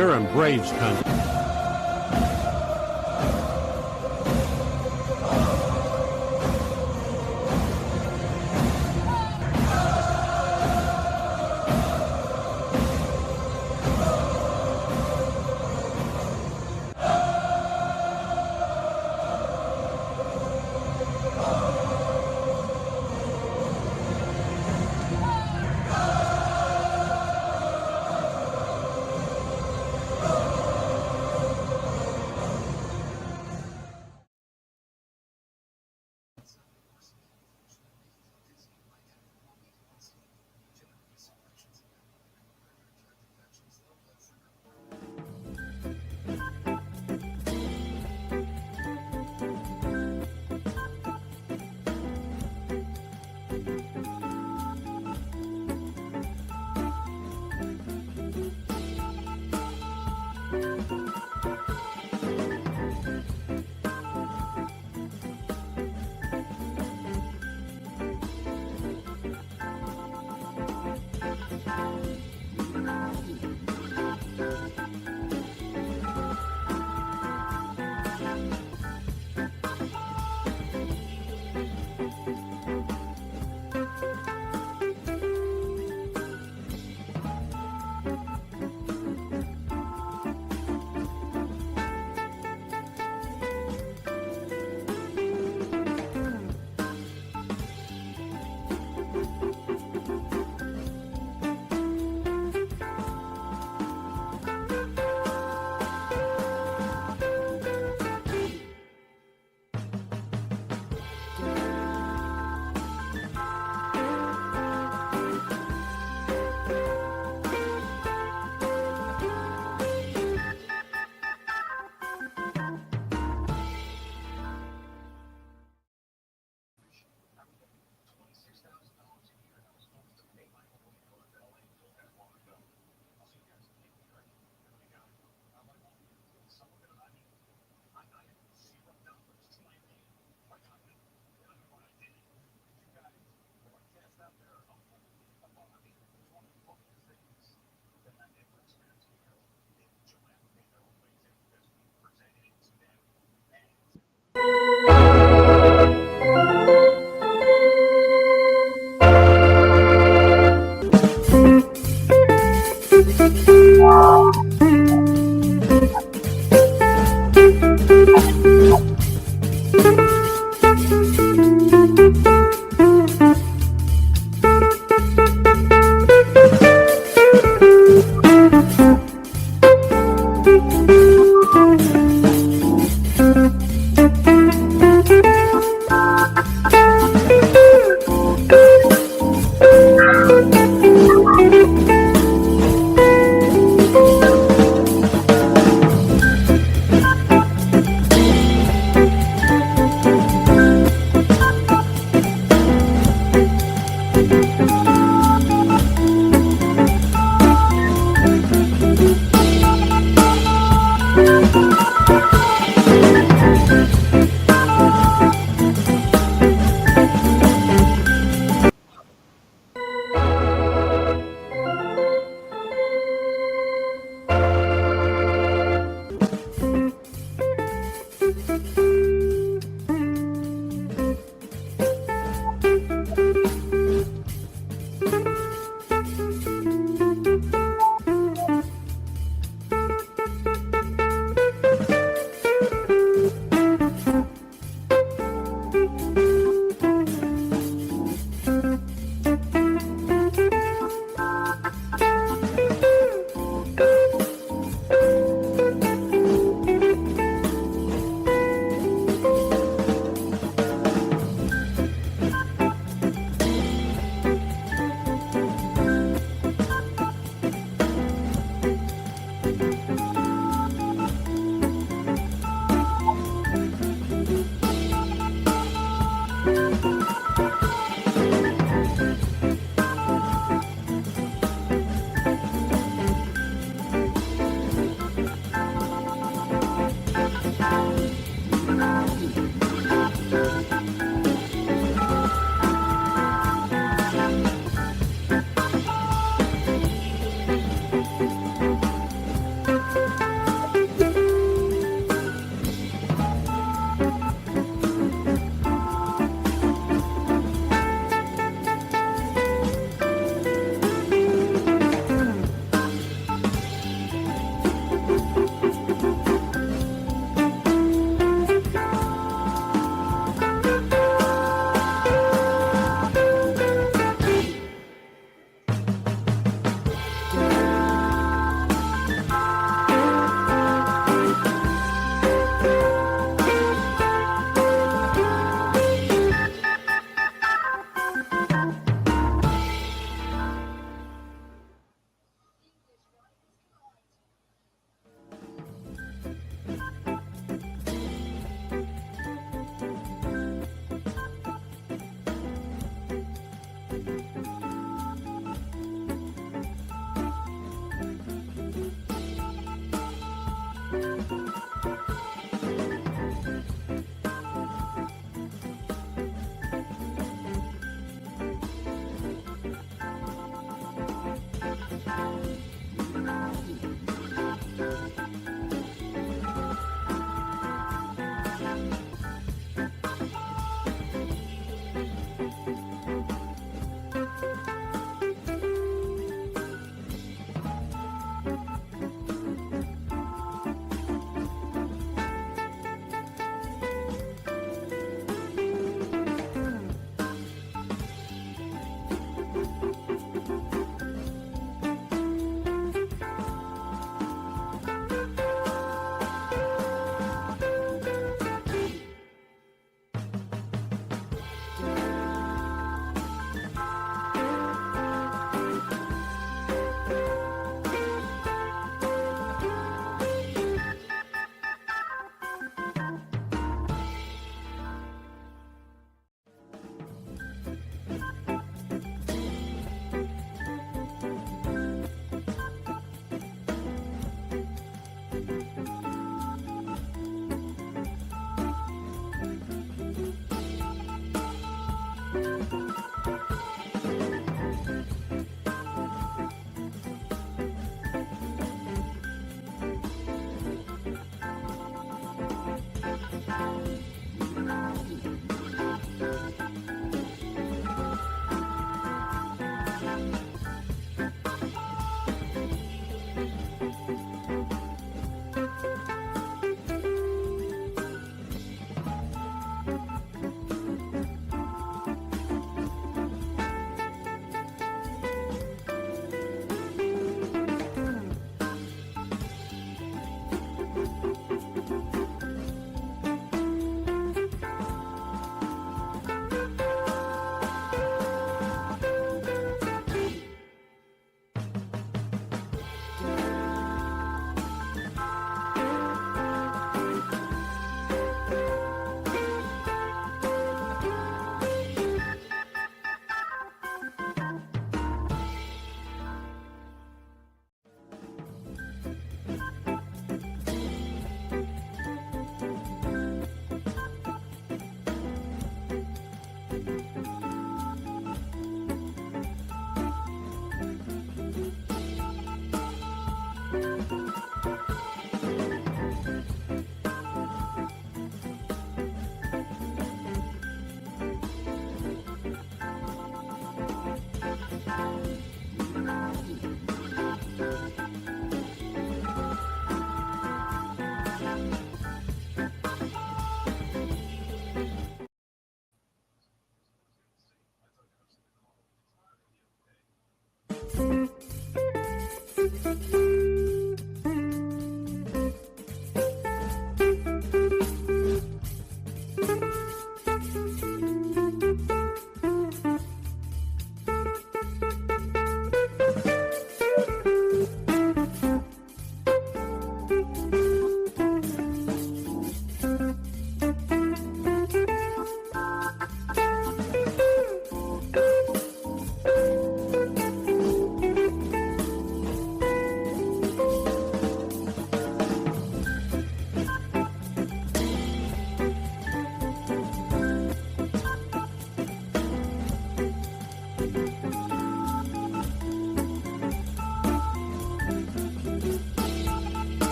You're in Braves country.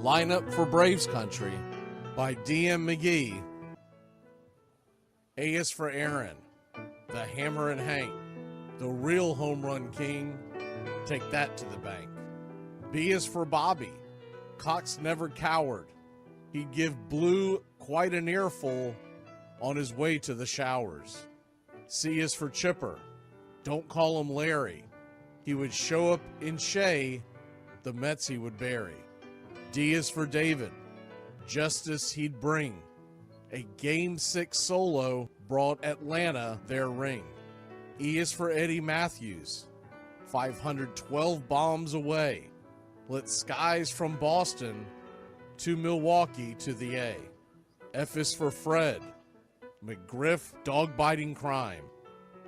Lineup for Braves Country by D.M. McGee. A is for Aaron, the Hammer and Hank, the real home run king. Take that to the bank. B is for Bobby. Cox never cowered. He'd give Blue quite an earful on his way to the showers. C is for Chipper. Don't call him Larry. He would show up in Shea, the Mets he would bury. D is for David. Justice he'd bring. A Game 6 solo brought Atlanta their ring. E is for Eddie Matthews. 512 bombs away. Lit skies from Boston to Milwaukee to the A. F is for Fred. McGriff dog-biting crime.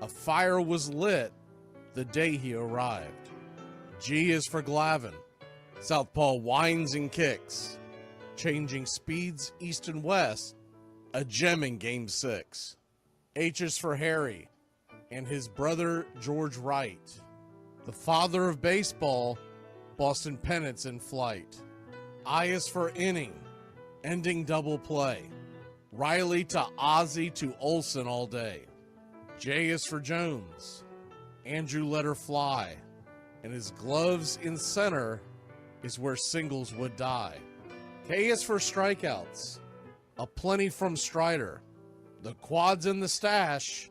A fire was lit the day he arrived. G is for Glavine. Southpaw winds and kicks. Changing speeds east and west. A gem in Game 6. H is for Harry and his brother George Wright. The father of baseball, Boston pennants in flight. I is for inning, ending double play. Riley to Ozzie to Olsen all day. J is for Jones. Andrew let her fly. And his gloves in center is where singles would die. K is for strikeouts. A plenty from Strider. The quads in the stash,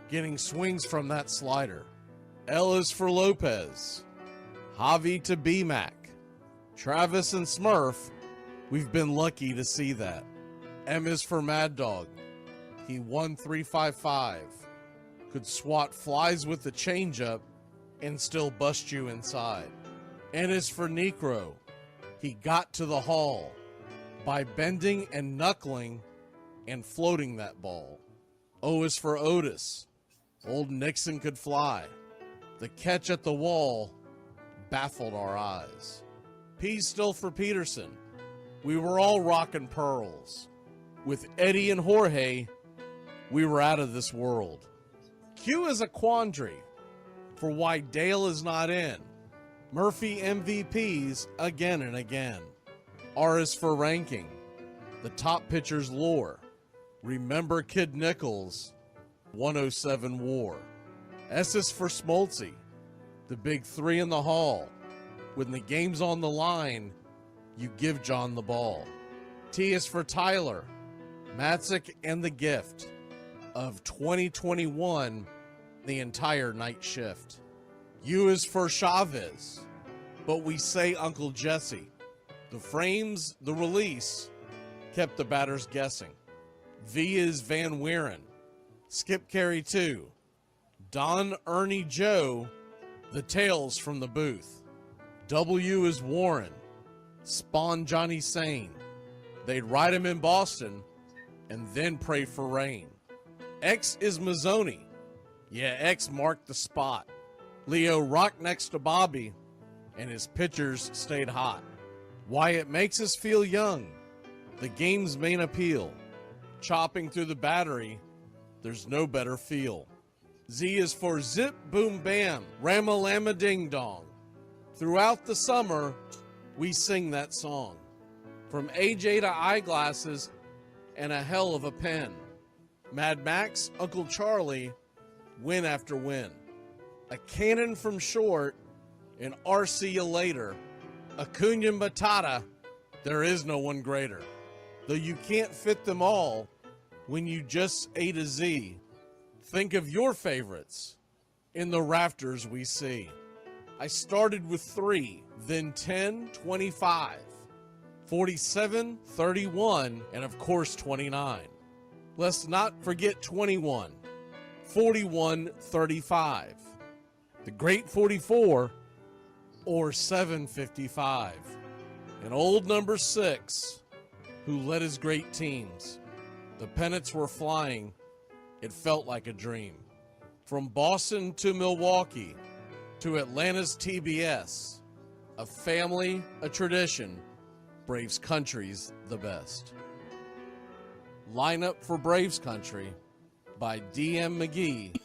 getting swings from that slider. L is for Lopez. Javi to B-Mac. Travis and Smurf, we've been lucky to see that. M is for Mad Dog. He won 355. Could swat flies with the changeup and still bust you inside. N is for Necro. He got to the hall by bending and knuckling and floating that ball. O is for Otis. Old Nixon could fly. The catch at the wall baffled our eyes. P's still for Peterson. We were all rockin' pearls. With Eddie and Jorge, we were out of this world. Q is a quandary for why Dale is not in. Murphy MVPs again and again. R is for ranking. The top pitcher's lore. Remember Kid Nichols, 107 WAR. S is for Smoltzy. The big three in the hall. When the game's on the line, you give John the ball. T is for Tyler. Matzik and the gift of 2021, the entire night shift. U is for Chavez, but we say Uncle Jesse. The frames, the release, kept the batters guessing. V is Van Weeren. Skip Carey 2. Don Ernie Joe, the tales from the booth. W is Warren. Spawn Johnny Sane. They'd ride him in Boston and then pray for rain. X is Mazzoni. Yeah, X marked the spot. Leo rocked next to Bobby, and his pitchers stayed hot. Why it makes us feel young. The game's main appeal. Chopping through the battery, there's no better feel. Z is for Zip Boom Bam, Rama-Lama Ding Dong. Throughout the summer, we sing that song. From AJ to eyeglasses and a hell of a pen. Mad Max, Uncle Charlie, win after win. A cannon from short, and RC you later. Acuna Matata, there is no one greater. Though you can't fit them all when you just A to Z. Think of your favorites in the rafters we see. I started with 3, then 10, 25, 47, 31, and of course 29. Let's not forget 21, 41, 35, the great 44, or 755, and old number 6, who led his great teams. The pennants were flying. It felt like a dream. From Boston to Milwaukee to Atlanta's TBS, a family, a tradition, Braves Country's the best. Lineup for Braves Country by D.M. McGee.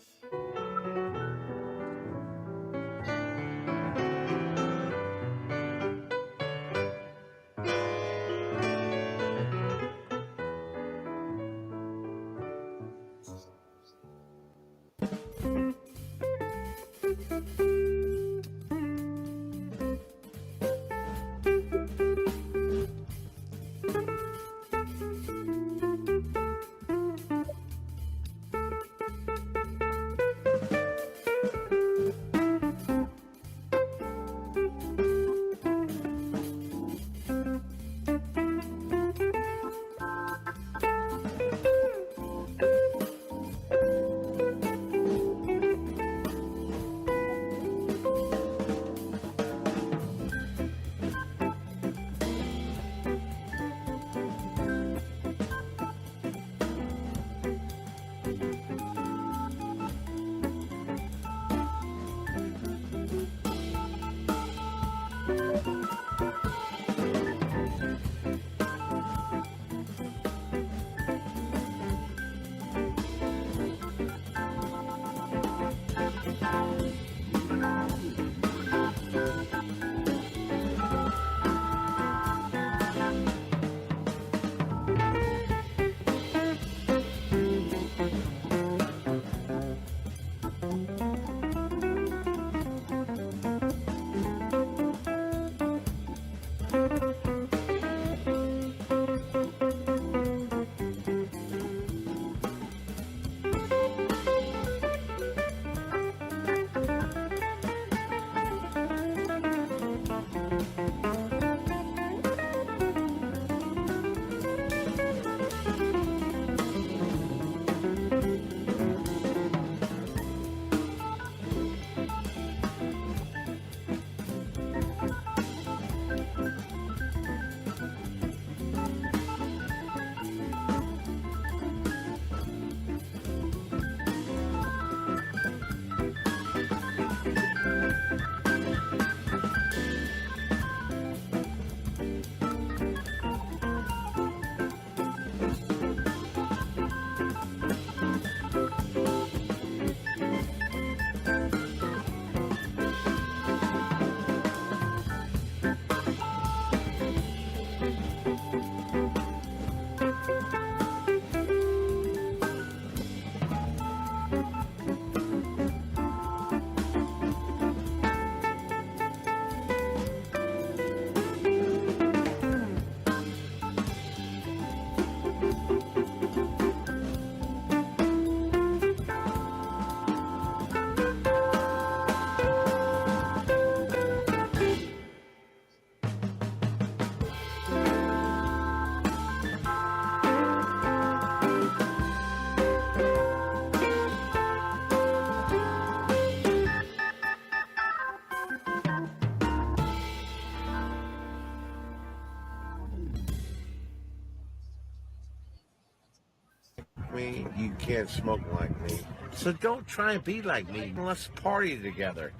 me, you can't smoke like me. So don't try and be like me. Let's party together.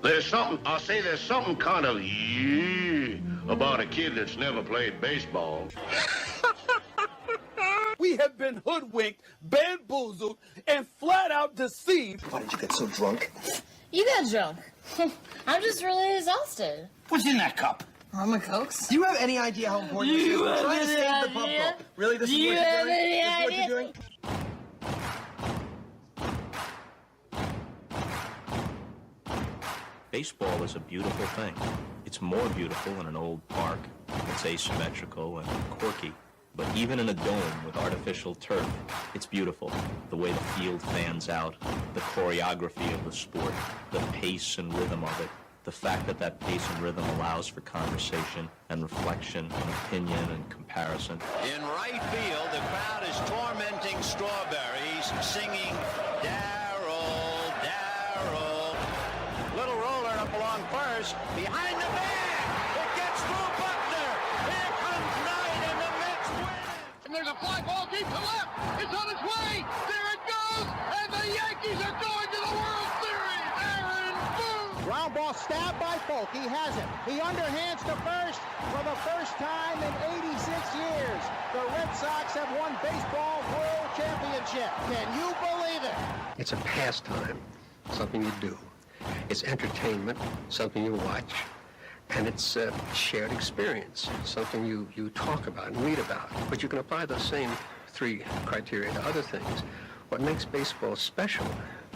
There's something kind of about a kid that's never played baseball. We have been hoodwinked, bamboozled, and flat out deceived. Why did you get so drunk? You got drunk. I'm just really exhausted. What's in that cup? Rum and Cokes. Do you have any idea how important this is? We're trying to save the pub call. Really? This is what you're doing? This is what you're doing? Baseball is a beautiful thing. It's more beautiful in an old park. It's asymmetrical and quirky. But even in a dome with artificial turf, it's beautiful. The way the field fans out, the choreography of the sport, the pace and rhythm of it, the fact that that pace and rhythm allows for conversation and reflection and opinion and comparison. In right field, the crowd is tormenting Strawberries, singing Darryl, Darryl. Little roller up along first, behind the bag. It gets through Buckner. Here comes Knight, and the Mets win. And there's a fly ball deep to left. It's on its way. There it goes, and the Yankees are going to the World Series. Aaron Boone. Ground ball stabbed by Polk. He has it. He underhands to first for the first time in 86 years. The Red Sox have won baseball world championship. Can you believe it? It's a pastime, something you do. It's entertainment, something you watch. And it's a shared experience, something you talk about and read about. But you can apply those same three criteria to other things. What makes baseball special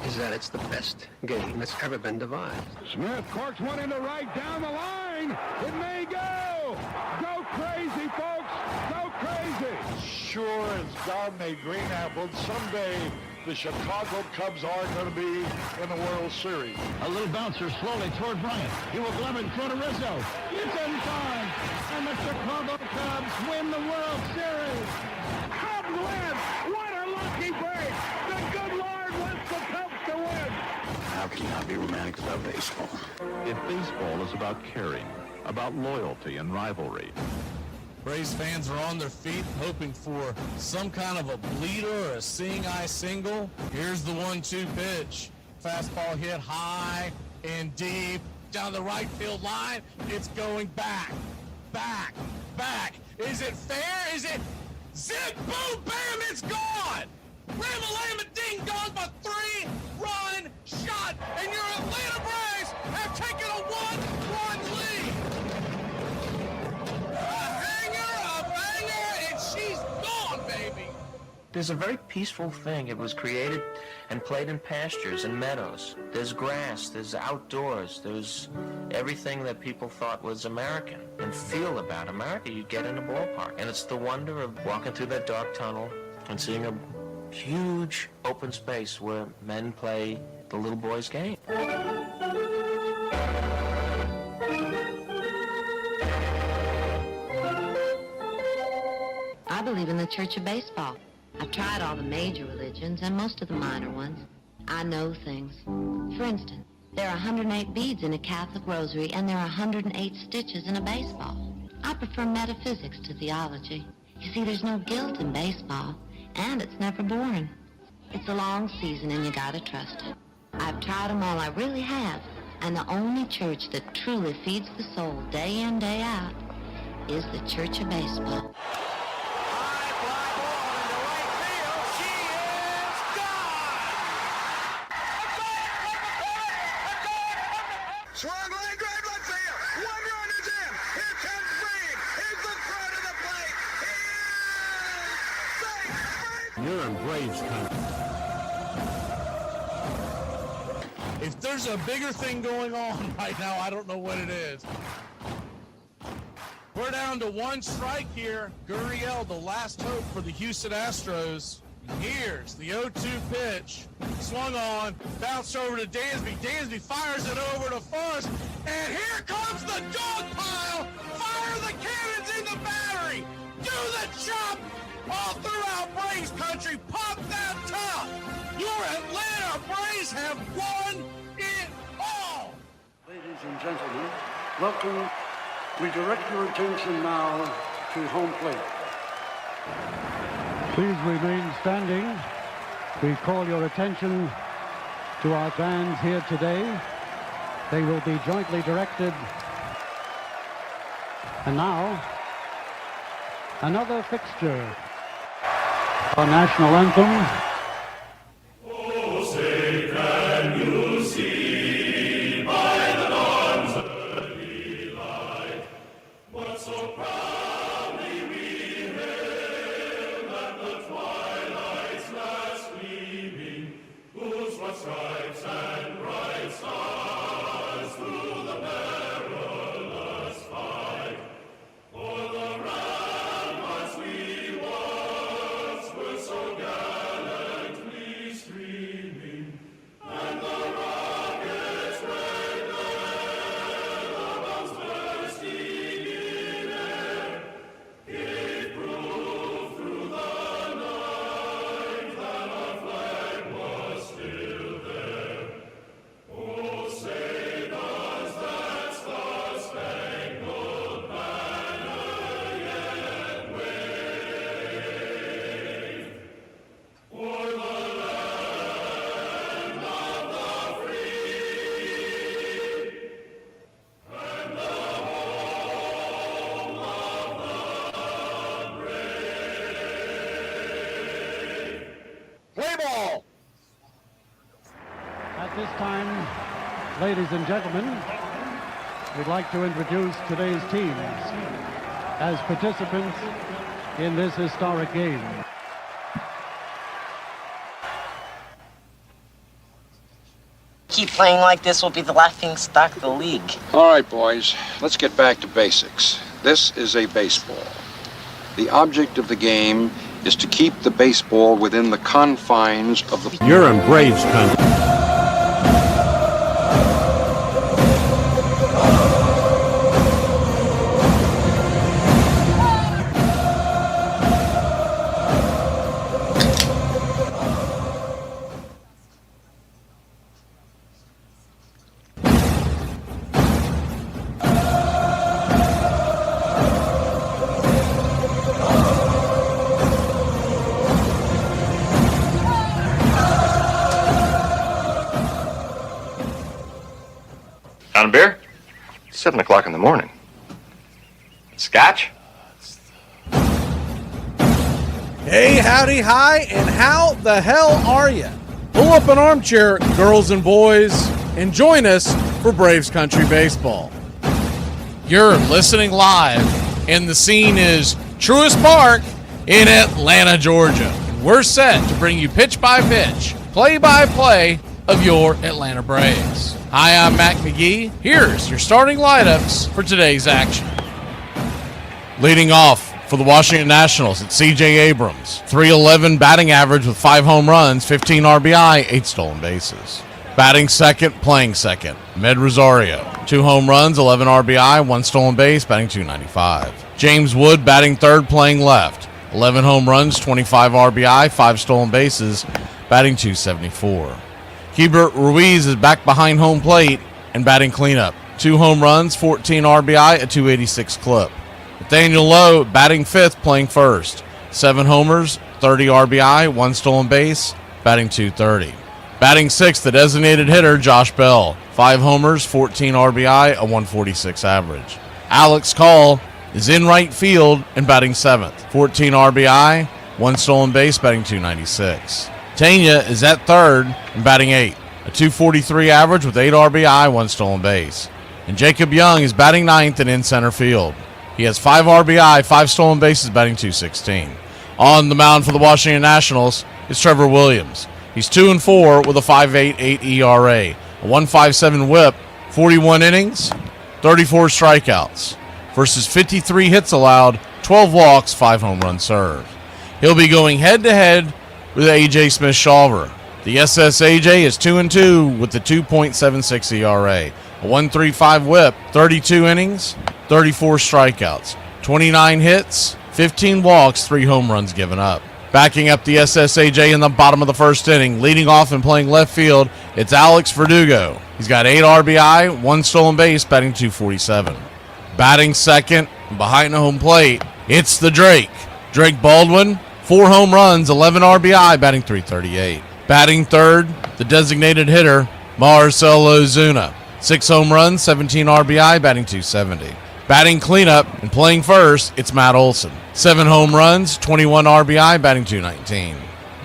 is that it's the best game that's ever been devised. Smith corks one into right down the line. It may go. Go crazy, folks. Go crazy. Sure as God made green apples, someday the Chicago Cubs are going to be in the World Series. A little bouncer slowly toward Bryant. He will glove it in front of Rizzo. It's in time. And the Chicago Cubs win the World Series. Cubs win. What a lucky break. The good Lord wants the Cubs to win. How can you not be romantic about baseball? If baseball is about caring, about loyalty and rivalry, Braves fans are on their feet hoping for some kind of a bleeder or a seeing-eye single. Here's the 1-2 pitch. Fastball hit high and deep down the right field line. It's going back, back, back. Is it fair? Is it zip, boom, bam, it's gone. Ram-a-lam, ding-dong, a 3-run shot, and your Atlanta Braves have taken a 1-run lead. She's gone, baby! There's a very peaceful thing. It was created and played in pastures and meadows. There's grass, there's outdoors, there's everything that people thought was American and feel about America you get in a ballpark. And it's the wonder of walking through that dark tunnel and seeing a huge open space where men play the little boy's game. I believe in the Church of Baseball. I've tried all the major religions and most of the minor ones. I know things. For instance, there are 108 beads in a Catholic rosary and there are 108 stitches in a baseball. I prefer metaphysics to theology. You see, there's no guilt in baseball, and it's never boring. It's a long season and you gotta trust it. I've tried them all, I really have. And the only church that truly feeds the soul day in, day out is the Church of Baseball. Swung line drive left field. 1 run is in. Here comes Reed. Here's the throw to the plate. He is safe. You're in Braves country. If there's a bigger thing going on right now, I don't know what it is. We're down to 1 strike here. Gurriel, the last hope for the Houston Astros. Here's the 0-2 pitch. Swung on, bounced over to Dansby. Dansby fires it over to first, and here comes the dog pile. Fire the cannons in the battery. Do the chop all throughout Braves country. Pop that top. Your Atlanta Braves have won it all. Ladies Ladies and gentlemen, welcome. We direct your attention now to home plate. Please remain standing. We call your attention to our bands here today. They will be jointly directed. And now, another fixture. Our national anthem. Oh, say, can you see by the dawn's early light what so proudly we hailed at the twilight's last gleaming, whose broad stripes and bright stars through the perilous fight o'er the ramparts we once were so gallantly streaming, and the rocket's red glare bombs bursting in air gave proof through the night that our flag was still there. Oh, say does that star-spangled banner yet wave o'er the land of the free and the home of the brave? Play ball! At this time, ladies and gentlemen, we'd like to introduce today's teams as participants in this historic game. Keep playing like this, will be the laughing stock of the league. All right, boys, let's get back to basics. This is a baseball. The object of the game is to keep the baseball within the confines of the... You're in Braves country. Down a beer? 7 o'clock in the morning. Scotch? Hey, howdy, hi, and how the hell are you? Pull up an armchair, girls and boys, and join us for Braves Country Baseball. You're listening live, and the scene is Truist Park in Atlanta, Georgia. We're set to bring you pitch by pitch, play by play of your Atlanta Braves. Hi, I'm Mac McGee. Here's your starting lineups for today's action. Leading off for the Washington Nationals, it's C.J. Abrams. .311 batting average with 5 home runs, 15 RBI, 8 stolen bases. Batting second, playing second, Med Rosario. 2 home runs, 11 RBI, 1 stolen base, batting .295. James Wood batting third, playing left. 11 home runs, 25 RBI, 5 stolen bases, batting .274. Hubert Ruiz is back behind home plate and batting cleanup. 2 home runs, 14 RBI, a .286 clip. Nathaniel Lowe batting fifth, playing first. 7 homers, 30 RBI, 1 stolen base, batting .230. Batting sixth, the designated hitter, Josh Bell. 5 homers, 14 RBI, a .146 average. Alex Call is in right field and batting seventh. 14 RBI, 1 stolen base, batting .296. Tanya is at third and batting 8. A .243 average with 8 RBI, 1 stolen base. And Jacob Young is batting ninth and in center field. He has 5 RBI, 5 stolen bases, batting .216. On the mound for the Washington Nationals is Trevor Williams. He's 2-4 with a 5.88 ERA, a 1.57 WHIP, 41 innings, 34 strikeouts, versus 53 hits allowed, 12 walks, 5 home runs served. He'll be going head-to-head with A.J. Smith-Shawver. The SSAJ is 2-2 with the 2.76 ERA, a 1.35 WHIP, 32 innings, 34 strikeouts, 29 hits, 15 walks, 3 home runs given up. Backing up the SSAJ in the bottom of the first inning, leading off and playing left field, it's Alex Verdugo. He's got 8 RBI, 1 stolen base, batting .247. Batting second, behind the home plate, it's the Drake. Drake Baldwin, 4 home runs, 11 RBI, batting .338. Batting third, the designated hitter, Marcell Ozuna. 6 home runs, 17 RBI, batting .270. Batting cleanup and playing first, it's Matt Olson. 7 home runs, 21 RBI, batting .219.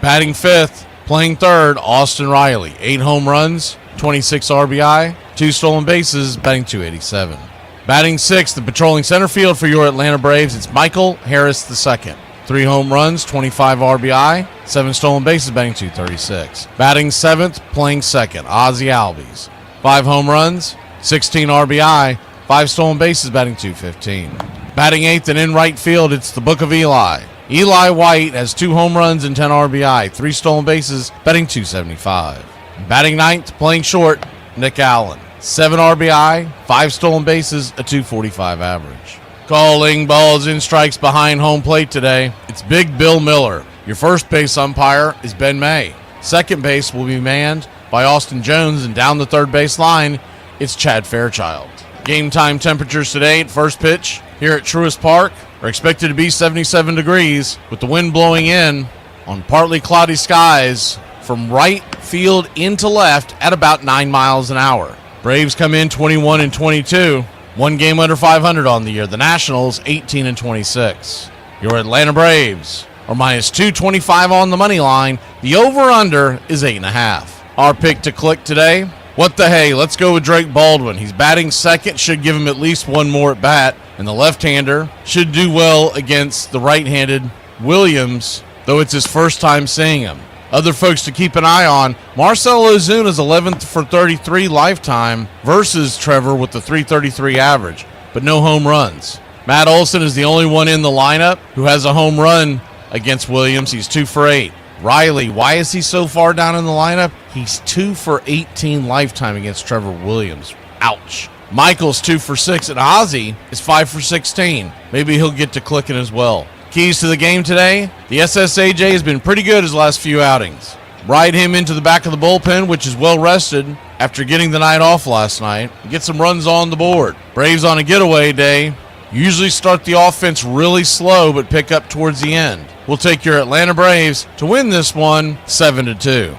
Batting fifth, playing third, Austin Riley. 8 home runs, 26 RBI, 2 stolen bases, batting .287. Batting sixth, the patrolling center field for your Atlanta Braves, it's Michael Harris II. 3 home runs, 25 RBI, 7 stolen bases, batting .236. Batting seventh, playing second, Ozzie Albies. 5 home runs, 16 RBI, 5 stolen bases, batting .215. Batting eighth and in right field, it's the Book of Eli. Eli White has 2 home runs and 10 RBI, 3 stolen bases, batting .275. Batting ninth, playing short, Nick Allen. 7 RBI, 5 stolen bases, a .245 average. Calling balls and strikes behind home plate today, it's Big Bill Miller. Your first base umpire is Ben May. Second base will be manned by Austin Jones, and down the third base line, it's Chad Fairchild. Game time temperatures today at first pitch here at Truist Park are expected to be 77 degrees with the wind blowing in on partly cloudy skies from right field into left at about 9 miles an hour. Braves come in 21-22, 1 game under 500 on the year. The Nationals 18-26. Your Atlanta Braves are minus 225 on the money line. The over-under is 8.5. Our pick to click today, what the hey, let's go with Drake Baldwin. He's batting second, should give him at least one more at bat, and the left-hander should do well against the right-handed Williams, though it's his first time seeing him. Other folks to keep an eye on, Marcell Ozuna's 11th for 33 lifetime versus Trevor with the .333 average, but no home runs. Matt Olson is the only one in the lineup who has a home run against Williams. He's 2 for 8. Riley, why is he so far down in the lineup? He's 2 for 18 lifetime against Trevor Williams. Ouch. Michael's 2 for 6, and Ozzie is 5 for 16. Maybe he'll get to clicking as well. Keys to the game today, the SSAJ has been pretty good his last few outings. Ride him into the back of the bullpen, which is well rested after getting the night off last night, and get some runs on the board. Braves on a getaway day usually start the offense really slow but pick up towards the end. We'll take your Atlanta Braves to win this one 7-2.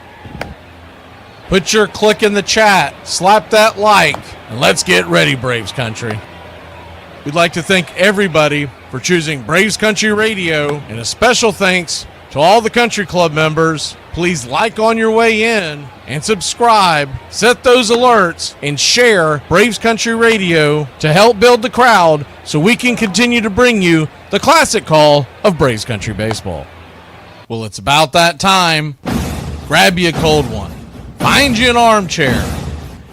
Put your click in the chat, slap that like, and let's get ready, Braves Country. We'd like to thank everybody for choosing Braves Country Radio, and a special thanks to all the country club members. Please like on your way in and subscribe, set those alerts, and share Braves Country Radio to help build the crowd so we can continue to bring you the classic call of Braves Country Baseball. Well, it's about that time. Grab you a cold one. Find you an armchair.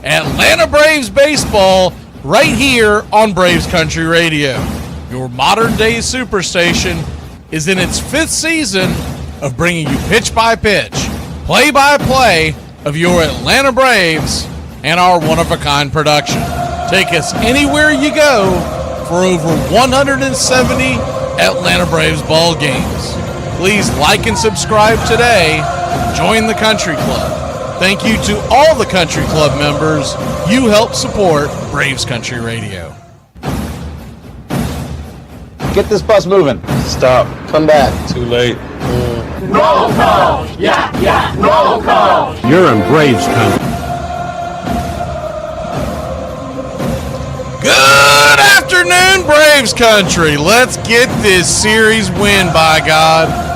Atlanta Braves Baseball right here on Braves Country Radio. Your modern-day superstation is in its 5th season of bringing you pitch-by-pitch, play-by-play of your Atlanta Braves and our one-of-a-kind production. Take us anywhere you go for over 170 Atlanta Braves ball games. Please like and subscribe today. Join the Country Club. Thank you to all the Country Club members. You help support Braves Country Radio. Get this bus moving. Stop. Come back. Too late. Roll call! Yeah, roll call! You're in Braves Country. Good afternoon, Braves Country. Let's get this series win, by God.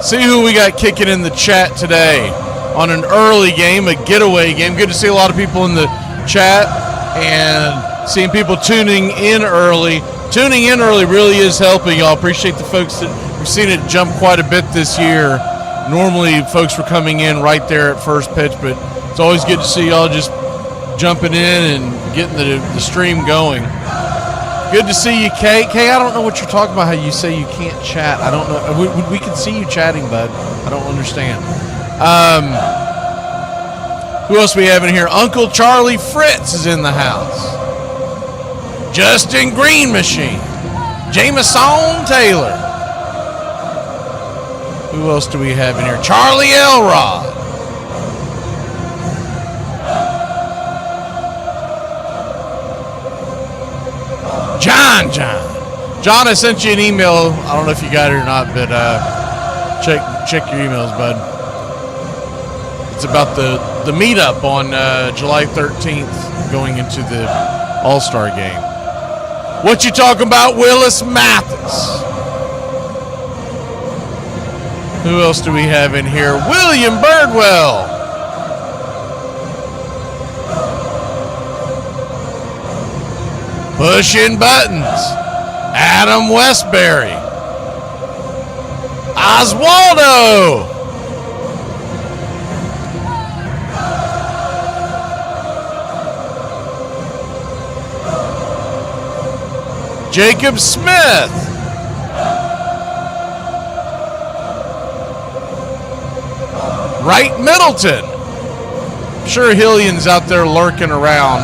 See who we got kicking in the chat today on an early game, a getaway game. Good to see a lot of people in the chat and seeing people tuning in early. Tuning in early really is helping, y'all. Appreciate the folks that we've seen it jump quite a bit this year. Normally, folks were coming in right there at first pitch, but it's always good to see y'all just jumping in and getting the stream going. Good to see you, Kay. Kay, I don't know what you're talking about, how you say you can't chat. I don't know. We can see you chatting, bud. I don't understand. Who else we have in here? Uncle Charlie Fritz is in the house. Justin Green Machine. Jameson Taylor. Who else do we have in here? Charlie Elrod. John. John, I sent you an email. I don't know if you got it or not, but check your emails, bud. It's about the meetup on July 13th going into the All-Star game. What you talking about, Willis Mathis? Who else do we have in here? William Birdwell. Pushing buttons. Adam Westbury. Oswaldo. Jacob Smith. Wright Middleton. I'm sure Hillian's out there lurking around.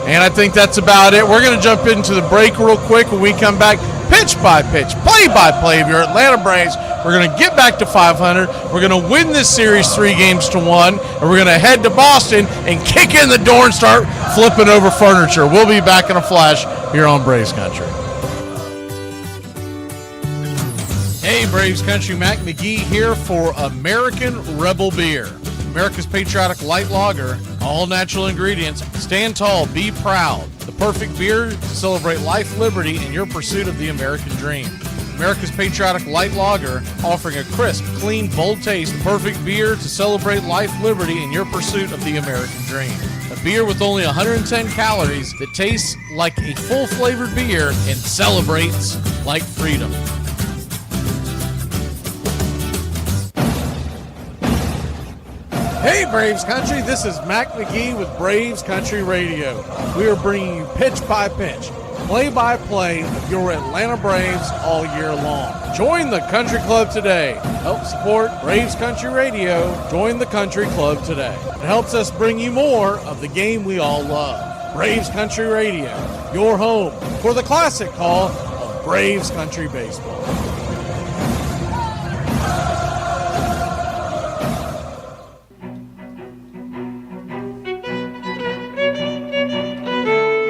And I think that's about it. We're going to jump into the break real quick. When we come back, pitch by pitch, play by play of your Atlanta Braves. We're going to get back to 500. We're going to win this series 3-1, and we're going to head to Boston and kick in the door and start flipping over furniture. We'll be back in a flash here on Braves Country. Hey, Braves Country, Mac McGee here for American Rebel Beer. America's patriotic light lager, all natural ingredients. Stand tall, be proud. The perfect beer to celebrate life, liberty, and your pursuit of the American dream. America's patriotic light lager, offering a crisp, clean, bold taste. Perfect beer to celebrate life, liberty, and your pursuit of the American dream. A beer with only 110 calories that tastes like a full-flavored beer and celebrates like freedom. Hey, Braves Country, this is Mac McGee with Braves Country Radio. We are bringing you pitch by pitch, play by play of your Atlanta Braves all year long. Join the Country Club today. Help support Braves Country Radio. Join the Country Club today. It helps us bring you more of the game we all love. Braves Country Radio, your home for the classic call of Braves Country Baseball.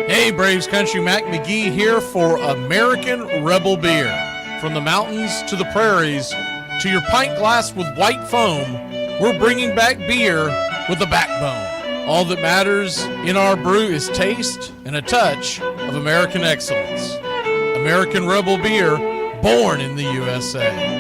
Hey, Braves Country, Mac McGee here for American Rebel Beer. From the mountains to the prairies to your pint glass with white foam, we're bringing back beer with a backbone. All that matters in our brew is taste and a touch of American excellence. American Rebel Beer, born in the USA.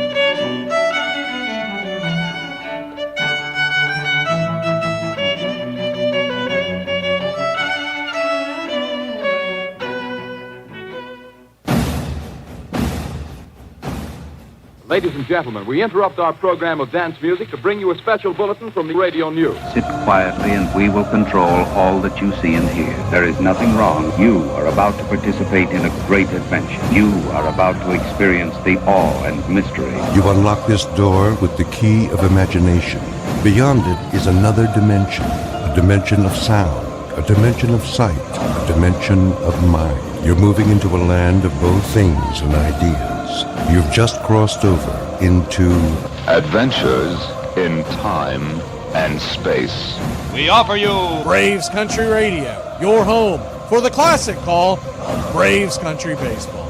Ladies and gentlemen, we interrupt our program of dance music to bring you a special bulletin from the radio news. Sit quietly and we will control all that you see and hear. There is nothing wrong. You are about to participate in a great adventure. You are about to experience the awe and mystery. You unlock this door with the key of imagination. Beyond it is another dimension, a dimension of sound, a dimension of sight, a dimension of mind. You're moving into a land of both things and ideas. You've just crossed over into Adventures in Time and Space. We offer you Braves Country Radio, your home for the classic call of Braves Country Baseball.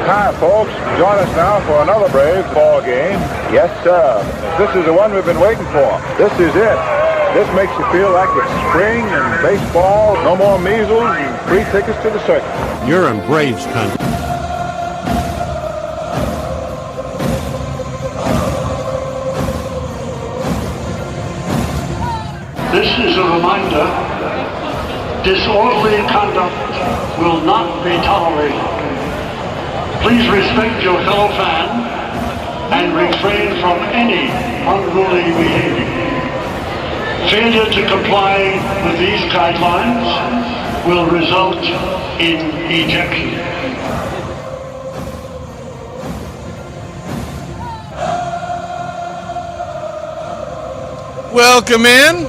Hi, folks. Join us now for another Braves ball game. Yes, sir. This is the one we've been waiting for. This is it. This makes you feel like it's spring and baseball. No more measles and free tickets to the circus. You're in Braves Country. This is a reminder, disorderly conduct will not be tolerated. Please respect your fellow fan and refrain from any unruly behavior. Failure to comply with these guidelines will result in ejection. Welcome in.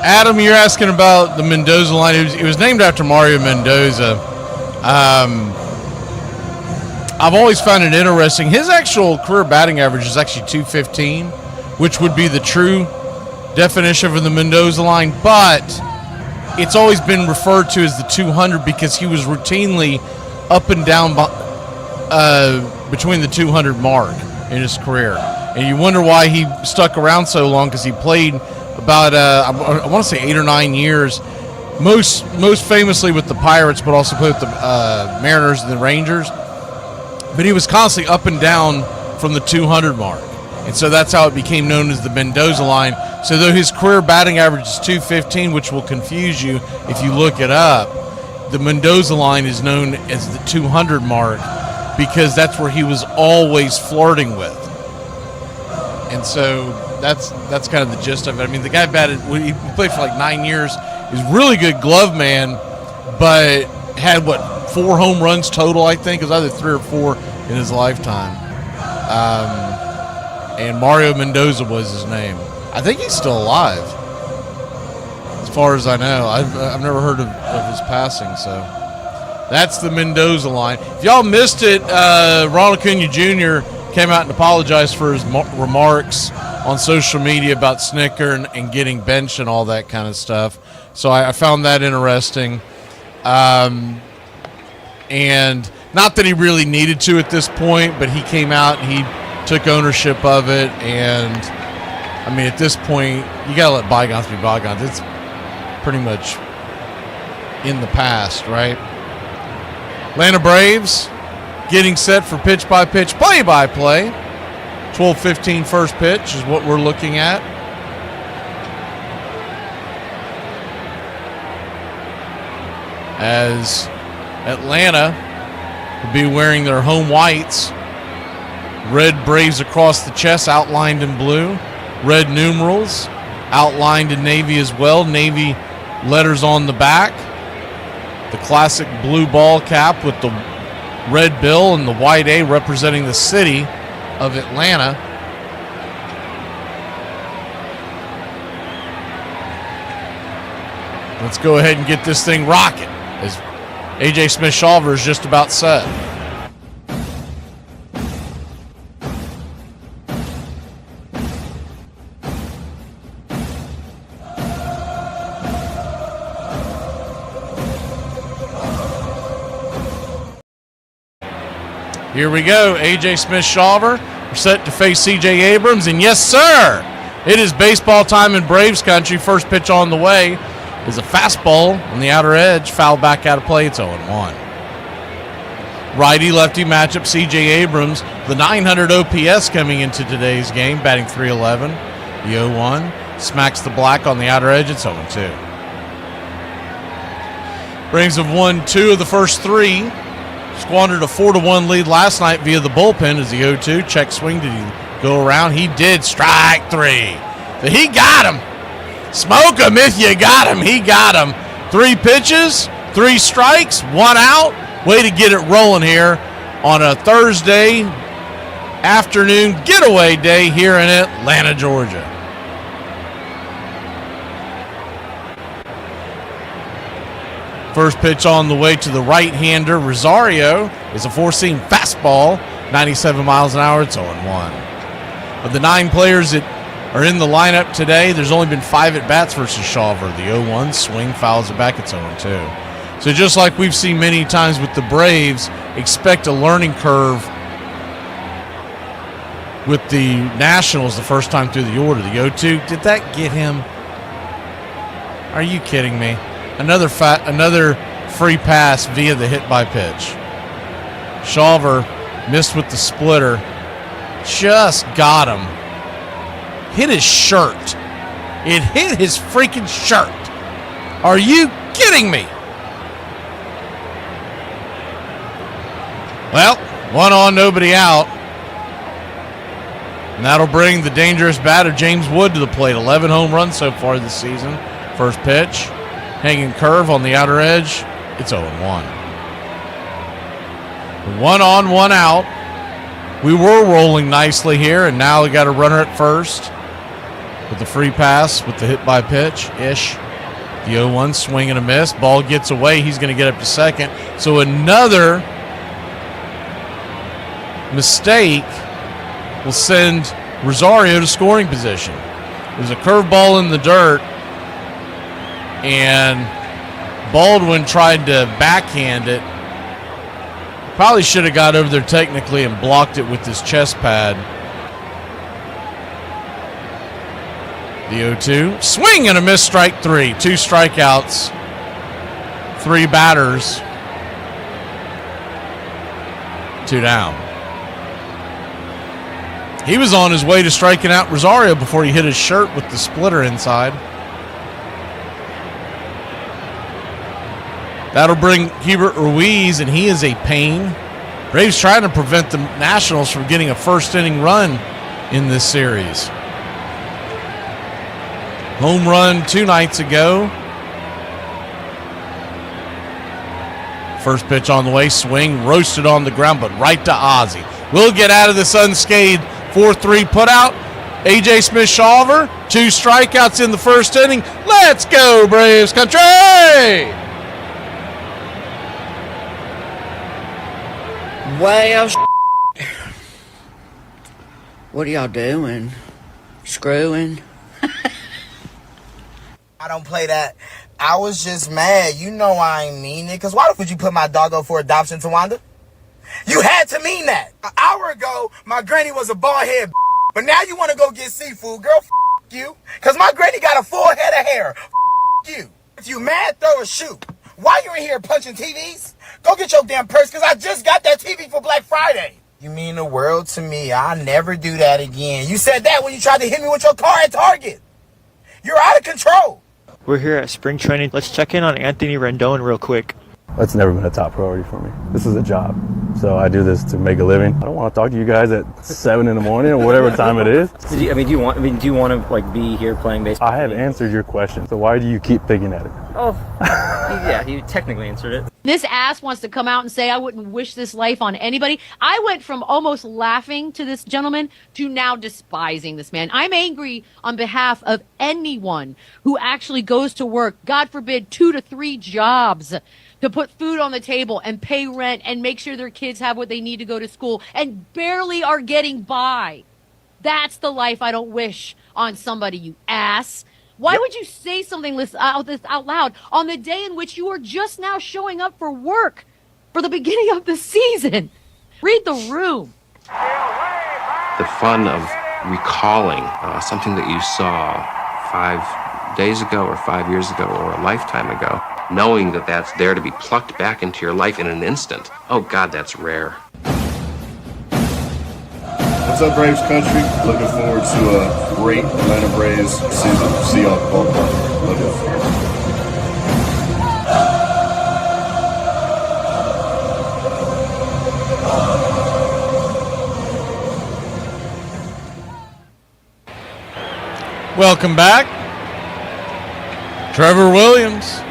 Adam, you're asking about the Mendoza line. It was named after Mario Mendoza. I've always found it interesting. His actual career batting average is actually .215, which would be the true definition of the Mendoza line, but it's always been referred to as the 200 because he was routinely up and down between the 200 mark in his career. And you wonder why he stuck around so long, because he played about, I want to say 8 or 9 years, most famously with the Pirates, but also played with the Mariners and the Rangers. But he was constantly up and down from the 200 mark. And so that's how it became known as the Mendoza line. So though his career batting average is .215, which will confuse you if you look it up, the Mendoza line is known as the 200 mark because that's where he was always flirting with. And so that's kind of the gist of it. I mean, the guy he played for like 9 years. He's a really good glove man, but had, 4 home runs total, I think. It was either 3 or 4 in his lifetime. And Mario Mendoza was his name. I think he's still alive, as far as I know. I've never heard of his passing, so that's the Mendoza line. If y'all missed it, Ronald Acuna Jr. came out and apologized for his remarks on social media about Snicker and getting benched and all that kind of stuff. So I found that interesting. And not that he really needed to at this point, but he came out and he took ownership of it. And I mean, at this point, you got to let bygones be bygones. It's pretty much in the past, right? Atlanta Braves getting set for pitch-by-pitch, play-by-play. 12:15 first pitch is what we're looking at. As Atlanta will be wearing their home whites. Red Braves across the chest, outlined in blue. Red numerals, outlined in navy as well. Navy letters on the back. The classic blue ball cap with the red bill and the white A representing the city of Atlanta. Let's go ahead and get this thing rocking, as A.J. Smith-Shawver is just about set. Here we go, A.J. Smith-Shawver. We're set to face C.J. Abrams, and yes, sir, it is baseball time in Braves country. First pitch on the way is a fastball on the outer edge, foul back out of play. It's 0-1. Righty-lefty matchup, C.J. Abrams, the 900 OPS coming into today's game, batting .311. The 0-1 smacks the black on the outer edge. It's 0-2. Braves have won 2 of the first 3. Squandered a 4-1 lead last night via the bullpen as the 0-2. Check swing. Did he go around? He did. Strike 3. But he got him. Smoke him if you got him. He got him. 3 pitches, 3 strikes, 1 out. Way to get it rolling here on a Thursday afternoon getaway day here in Atlanta, Georgia. First pitch on the way to the right-hander. Rosario is a 4-seam fastball, 97 miles an hour. It's 0-1. Of the 9 players that are in the lineup today, there's only been 5 at-bats versus Shawver. The 0-1 swing fouls it back. It's 0-2. So just like we've seen many times with the Braves, expect a learning curve with the Nationals the first time through the order. The 0-2, did that get him? Are you kidding me? Another free pass via the hit by pitch. Shawver missed with the splitter. Just got him. Hit his shirt. It hit his freaking shirt. Are you kidding me? Well, 1 on, nobody out. And that'll bring the dangerous batter James Wood to the plate. 11 home runs so far this season. First pitch. Hanging curve on the outer edge. It's 0-1. 1 on, 1 out. We were rolling nicely here, and now we got a runner at first with the free pass with the hit by pitch-ish. The 0-1 swing and a miss. Ball gets away. He's going to get up to second. So another mistake will send Rosario to scoring position. There's a curveball in the dirt, and Baldwin tried to backhand it. Probably should have got over there technically and blocked it with his chest pad. The 0-2. Swing and a miss, strike 3. 2 strikeouts. 3 batters. 2 down. He was on his way to striking out Rosario before he hit his shirt with the splitter inside. That'll bring Hubert Ruiz, and he is a pain. Braves trying to prevent the Nationals from getting a first inning run in this series. Home run 2 nights ago. First pitch on the way, swing, roasted on the ground, but right to Ozzie. We'll get out of this unscathed. 4-3 put out. A.J. Smith-Shawver, 2 strikeouts in the first inning. Let's go, Braves country! Well, what are y'all doing? Screwing? I don't play that. I was just mad. You know I ain't mean it. Because why the fuck would you put my dog up for adoption, Tawanda? You had to mean that. An hour ago, my granny was a bald head, but now you want to go get seafood. Girl, you. Because my granny got a full head of hair. You. If you mad, throw a shoe. Why you in here punching TVs? Go get your damn purse, because I just got that TV for Black Friday. You mean the world to me. I'll never do that again. You said that when you tried to hit me with your car at Target. You're out of control. We're here at spring training. Let's check in on Anthony Rendon real quick. That's never been a top priority for me. This is a job. So I do this to make a living. I don't want to talk to you guys at 7 in the morning or whatever time it is. Do you want to like be here playing baseball? I have answered your question. So why do you keep picking at it? Oh, yeah, you technically answered it. This ass wants to come out and say I wouldn't wish this life on anybody. I went from almost laughing to this gentleman to now despising this man. I'm angry on behalf of anyone who actually goes to work, God forbid, 2 to 3 jobs to put food on the table and pay rent and make sure their kids have what they need to go to school and barely are getting by. That's the life I don't wish on somebody, you ass. Why would you say something out loud on the day in which you are just now showing up for work for the beginning of the season? Read the room. The fun of recalling something that you saw 5 days ago or 5 years ago or a lifetime ago, knowing that that's there to be plucked back into your life in an instant. Oh, God, that's rare. What's up, Braves country? Looking forward to a great Atlanta Braves season. See y'all at the ballpark. Love y'all. Welcome back. Trevor Williams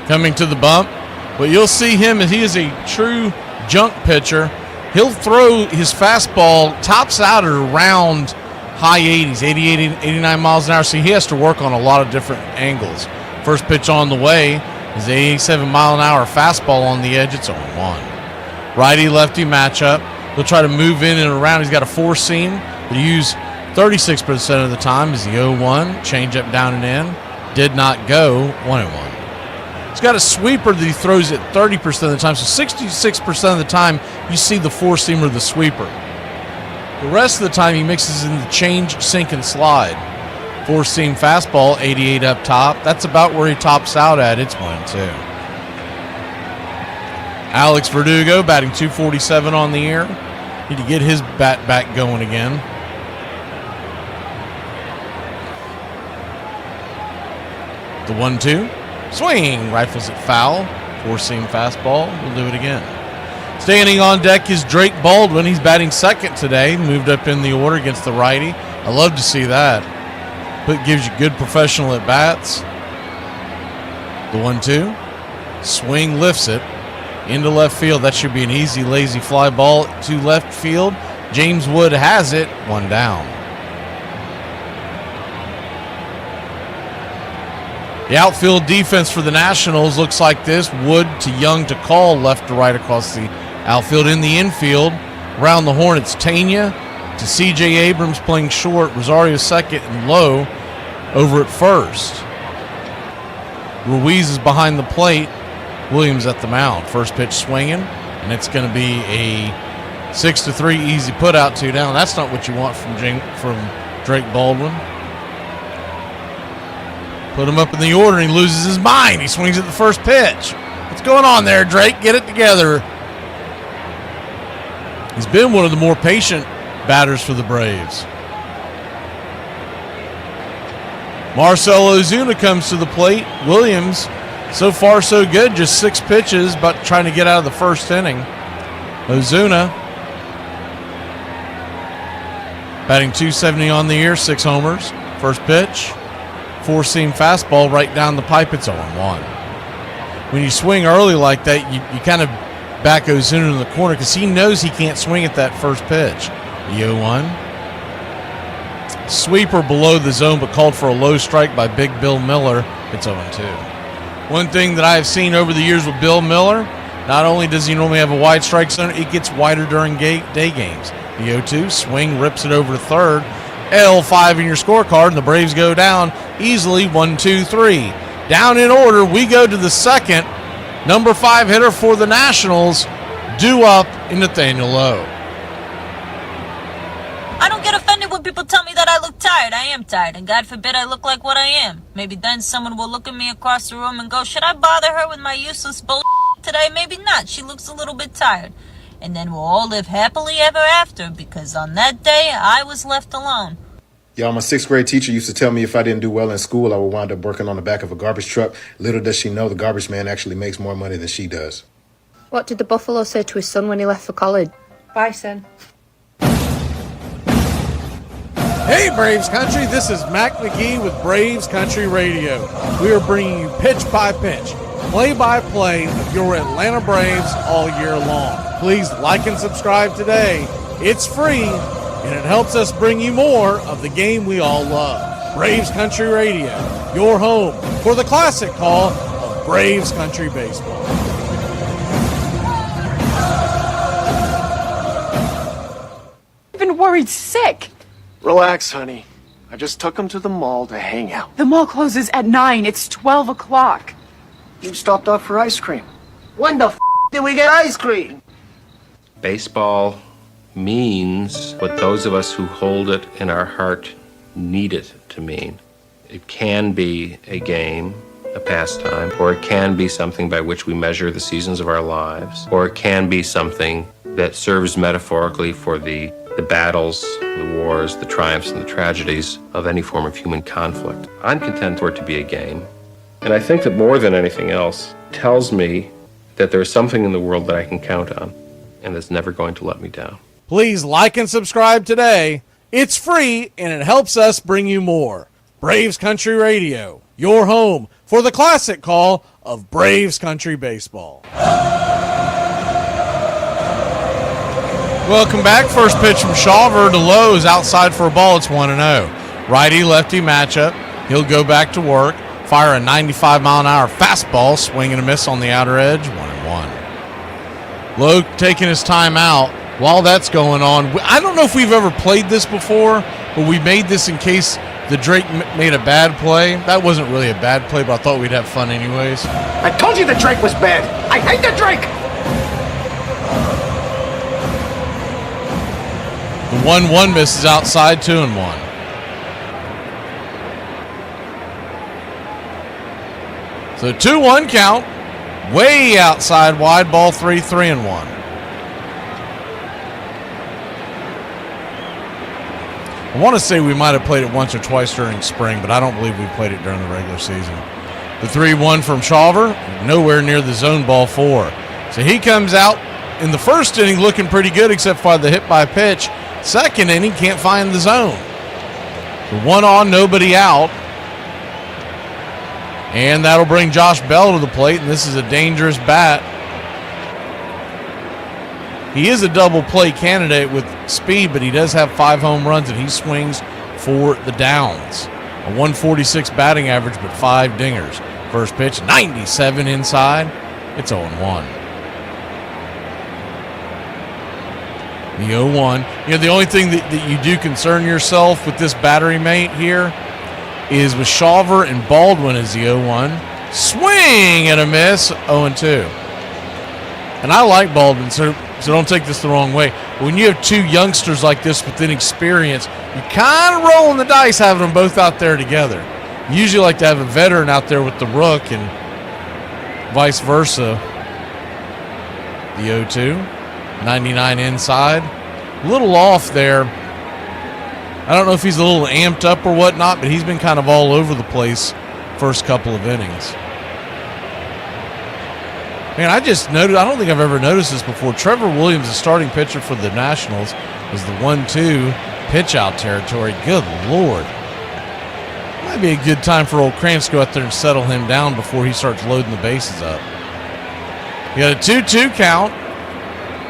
coming to the bump. But you'll see him as he is a true junk pitcher. He'll throw his fastball tops out at around high 80s, 88, 89 miles an hour. So he has to work on a lot of different angles. First pitch on the way is 87 mile an hour fastball on the edge. It's 0-1. Righty-lefty matchup. He'll try to move in and around. He's got a 4-seam that he used 36% of the time is the 0-1. Changeup down and in. Did not go. 1-1. He's got a sweeper that he throws at 30% of the time. So 66% of the time, you see the 4-seamer, the sweeper. The rest of the time, he mixes in the change, sink, and slide. 4-seam fastball, 88 up top. That's about where he tops out at. It's 1-2. Alex Verdugo batting 247 on the year. Need to get his bat back going again. The 1-2. Swing, rifles it foul. 4-seam fastball. We'll do it again. Standing on deck is Drake Baldwin. He's batting second today. Moved up in the order against the righty. I love to see that. But gives you good professional at bats. The 1-2. Swing, lifts it into left field. That should be an easy, lazy fly ball to left field. James Wood has it, 1 down. The outfield defense for the Nationals looks like this. Wood to Young to Call, left to right across the outfield. In the infield, around the horn, it's Tanya to C.J. Abrams playing short. Rosario second and Lowe over at first. Ruiz is behind the plate. Williams at the mound. First pitch swinging, and it's going to be a 6-3 easy put out, 2 down. That's not what you want from Drake Baldwin. Put him up in the order, and he loses his mind. He swings at the first pitch. What's going on there, Drake? Get it together. He's been one of the more patient batters for the Braves. Marcell Ozuna comes to the plate. Williams, so far so good, just 6 pitches, but trying to get out of the first inning. Ozuna batting .270 on the year, 6 homers. First pitch, 4-seam fastball right down the pipe. It's 0-1. When you swing early like that, you kind of back Ozuna in the corner because he knows he can't swing at that first pitch. The 0-1. Sweeper below the zone, but called for a low strike by Big Bill Miller. It's 0-2. One thing that I have seen over the years with Bill Miller, not only does he normally have a wide strike zone, it gets wider during day games. The 0-2, swing, rips it over to third. L5 in your scorecard, and the Braves go down easily, 1-2-3. Down in order, we go to the second. Number 5 hitter for the Nationals, due up in Nathaniel Lowe. I don't get offended when people tell me that I look tired. I am tired, and God forbid I look like what I am. Maybe then someone will look at me across the room and go, should I bother her with my useless bullshit today? Maybe not. She looks a little bit tired. And then we'll all live happily ever after, because on that day, I was left alone. Y'all, my 6th grade teacher used to tell me if I didn't do well in school, I would wind up working on the back of a garbage truck. Little does she know the garbage man actually makes more money than she does. What did the buffalo say to his son when he left for college? Bye, son. Hey, Braves Country, this is Mac McGee with Braves Country Radio. We are bringing you pitch by pitch, play by play of your Atlanta Braves all year long. Please like and subscribe today. It's free, and it helps us bring you more of the game we all love. Braves Country Radio, your home for the classic call of Braves Country Baseball. I've been worried sick. Relax, honey. I just took him to the mall to hang out. The mall closes at 9. It's 12 o'clock. You stopped off for ice cream. When the did we get ice cream? Baseball means what those of us who hold it in our heart need it to mean. It can be a game, a pastime, or it can be something by which we measure the seasons of our lives, or it can be something that serves metaphorically for the battles, the wars, the triumphs, and the tragedies of any form of human conflict. I'm content for it to be a game. And I think that more than anything else, tells me that there's something in the world that I can count on, and that's never going to let me down. Please like and subscribe today. It's free, and it helps us bring you more. Braves Country Radio, your home for the classic call of Braves Country Baseball. Welcome back. First pitch from Shawver to Lowe is outside for a ball. It's 1-0. Righty-lefty matchup. He'll go back to work, fire a 95-mile-an-hour fastball, swing and a miss on the outer edge, 1-1. Lowe taking his time out. While that's going on, I don't know if we've ever played this before, but we made this in case the Drake made a bad play. That wasn't really a bad play, but I thought we'd have fun anyways. I told you the Drake was bad. I hate the Drake. The 1-1 misses outside, 2-1. So 2-1 count, way outside wide, ball 3-1. I want to say we might have played it once or twice during spring, but I don't believe we played it during the regular season. The 3-1 from Shawver, nowhere near the zone, ball 4. So he comes out in the first inning looking pretty good except for the hit by pitch. Second inning, can't find the zone. So 1 on, nobody out. And that'll bring Josh Bell to the plate, and this is a dangerous bat. He is a double play candidate with speed, but he does have 5 home runs, and he swings for the downs. A 146 batting average, but 5 dingers. First pitch, 97 inside. It's 0-1. The 0-1. You know, the only thing that you do concern yourself with this battery mate here is with Shawver and Baldwin as the 0-1. Swing and a miss, 0-2. And I like Baldwin, so don't take this the wrong way. When you have 2 youngsters like this with inexperience, you're kind of rolling the dice having them both out there together. You usually like to have a veteran out there with the rook and vice versa. The 0-2, 99 inside. A little off there. I don't know if he's a little amped up or whatnot, but he's been kind of all over the place first couple of innings. Man, I just noticed, I don't think I've ever noticed this before. Trevor Williams, the starting pitcher for the Nationals, is the 1-2 pitch out territory. Good Lord. Might be a good time for old Krantz to go out there and settle him down before he starts loading the bases up. You got a 2-2 count.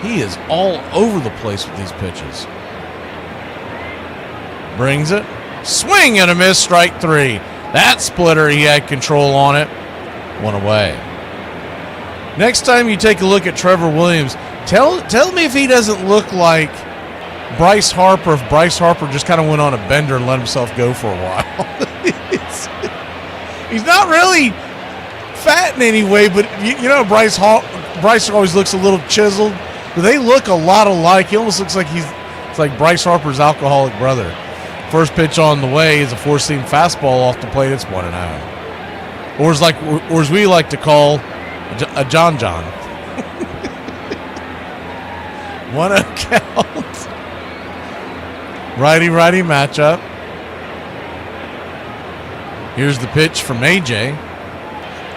He is all over the place with these pitches. Brings it. Swing and a miss, strike 3. That splitter, he had control on it. 1 away. Next time you take a look at Trevor Williams, tell me if he doesn't look like Bryce Harper, if Bryce Harper just kind of went on a bender and let himself go for a while. He's not really fat in any way, but you know Bryce always looks a little chiseled. But they look a lot alike. He almost looks like it's like Bryce Harper's alcoholic brother. First pitch on the way is a 4-seam fastball off the plate. It's 1-0. Or as we like to call a John. 1-0 count. Righty-righty matchup. Here's the pitch from AJ.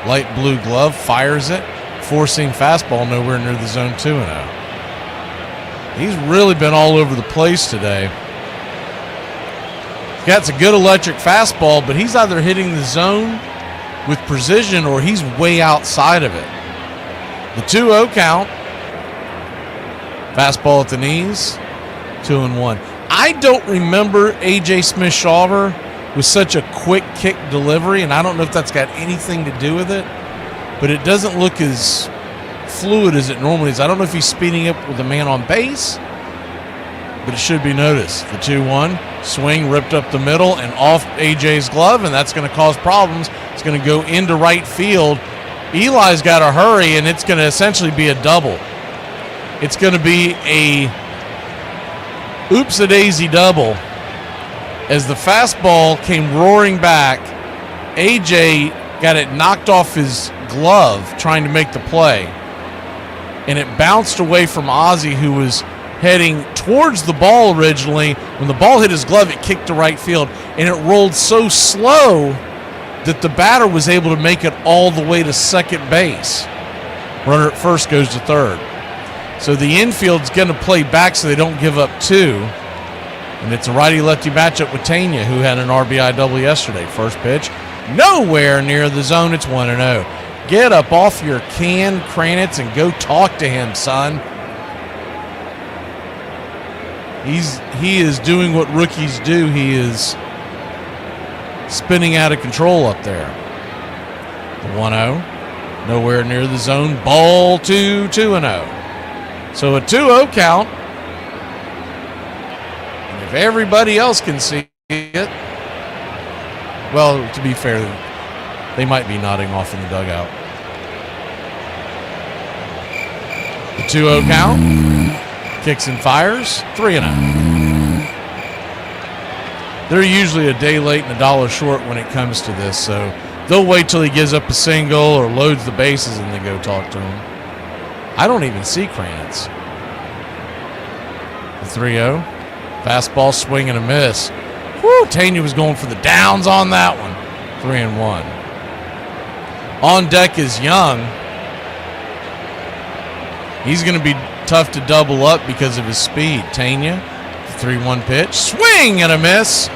Light blue glove, fires it. 4-seam fastball nowhere near the zone 2-0. He's really been all over the place today. He's got a good electric fastball, but he's either hitting the zone with precision or he's way outside of it. The 2-0 count. Fastball at the knees. 2-1. I don't remember A.J. Smith-Shawver with such a quick kick delivery, and I don't know if that's got anything to do with it, but it doesn't look as fluid as it normally is. I don't know if he's speeding up with a man on base, but it should be noticed. The 2-1, swing ripped up the middle and off AJ's glove, and that's going to cause problems. It's going to go into right field. Eli's got to hurry, and it's going to essentially be a double. It's going to be a oops-a-daisy double. As the fastball came roaring back, AJ got it knocked off his glove trying to make the play, and it bounced away from Ozzie, who was heading towards the ball originally. When the ball hit his glove, it kicked to right field, and it rolled so slow that the batter was able to make it all the way to second base. Runner at first goes to third. So the infield's going to play back so they don't give up 2. And it's a righty-lefty matchup with Tanya, who had an RBI double yesterday. First pitch, nowhere near the zone. It's 1-0. Get up off your can, Kranitz, and go talk to him, son. He is doing what rookies do. He is spinning out of control up there. The 1-0, nowhere near the zone. Ball 2-0. So a 2-0 count. And if everybody else can see it, well, to be fair, they might be nodding off in the dugout. The 2-0 count. Kicks and fires. 3-0. They're usually a day late and a dollar short when it comes to this, so they'll wait till he gives up a single or loads the bases and then go talk to him. I don't even see Kranitz. The 3-0. Fastball, swing and a miss. Woo, Tanya was going for the downs on that one. 3-1. On deck is Young. He's going to be tough to double up because of his speed. Tanya, the 3-1 pitch. Swing and a miss.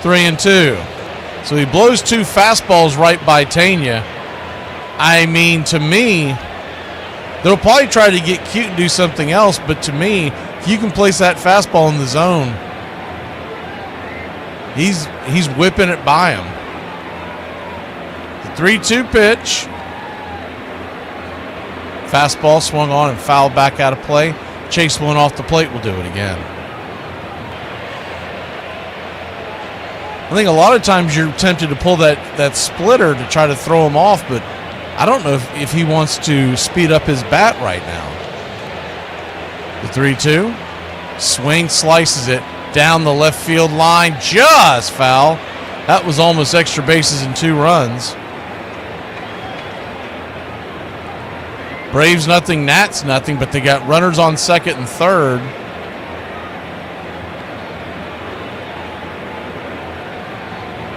3-2. So he blows 2 fastballs right by Tanya. I mean, to me, They'll probably try to get cute and do something else, but to me, if you can place that fastball in the zone, he's whipping it by him. The 3-2 pitch. Fastball swung on and fouled back out of play. Chase one off the plate will do it again. I think a lot of times you're tempted to pull that splitter to try to throw him off, but I don't know if he wants to speed up his bat right now. The 3-2. Swing, slices it down the left field line. Just foul. That was almost extra bases and 2 runs. Braves nothing, Nats nothing, but they got runners on second and third.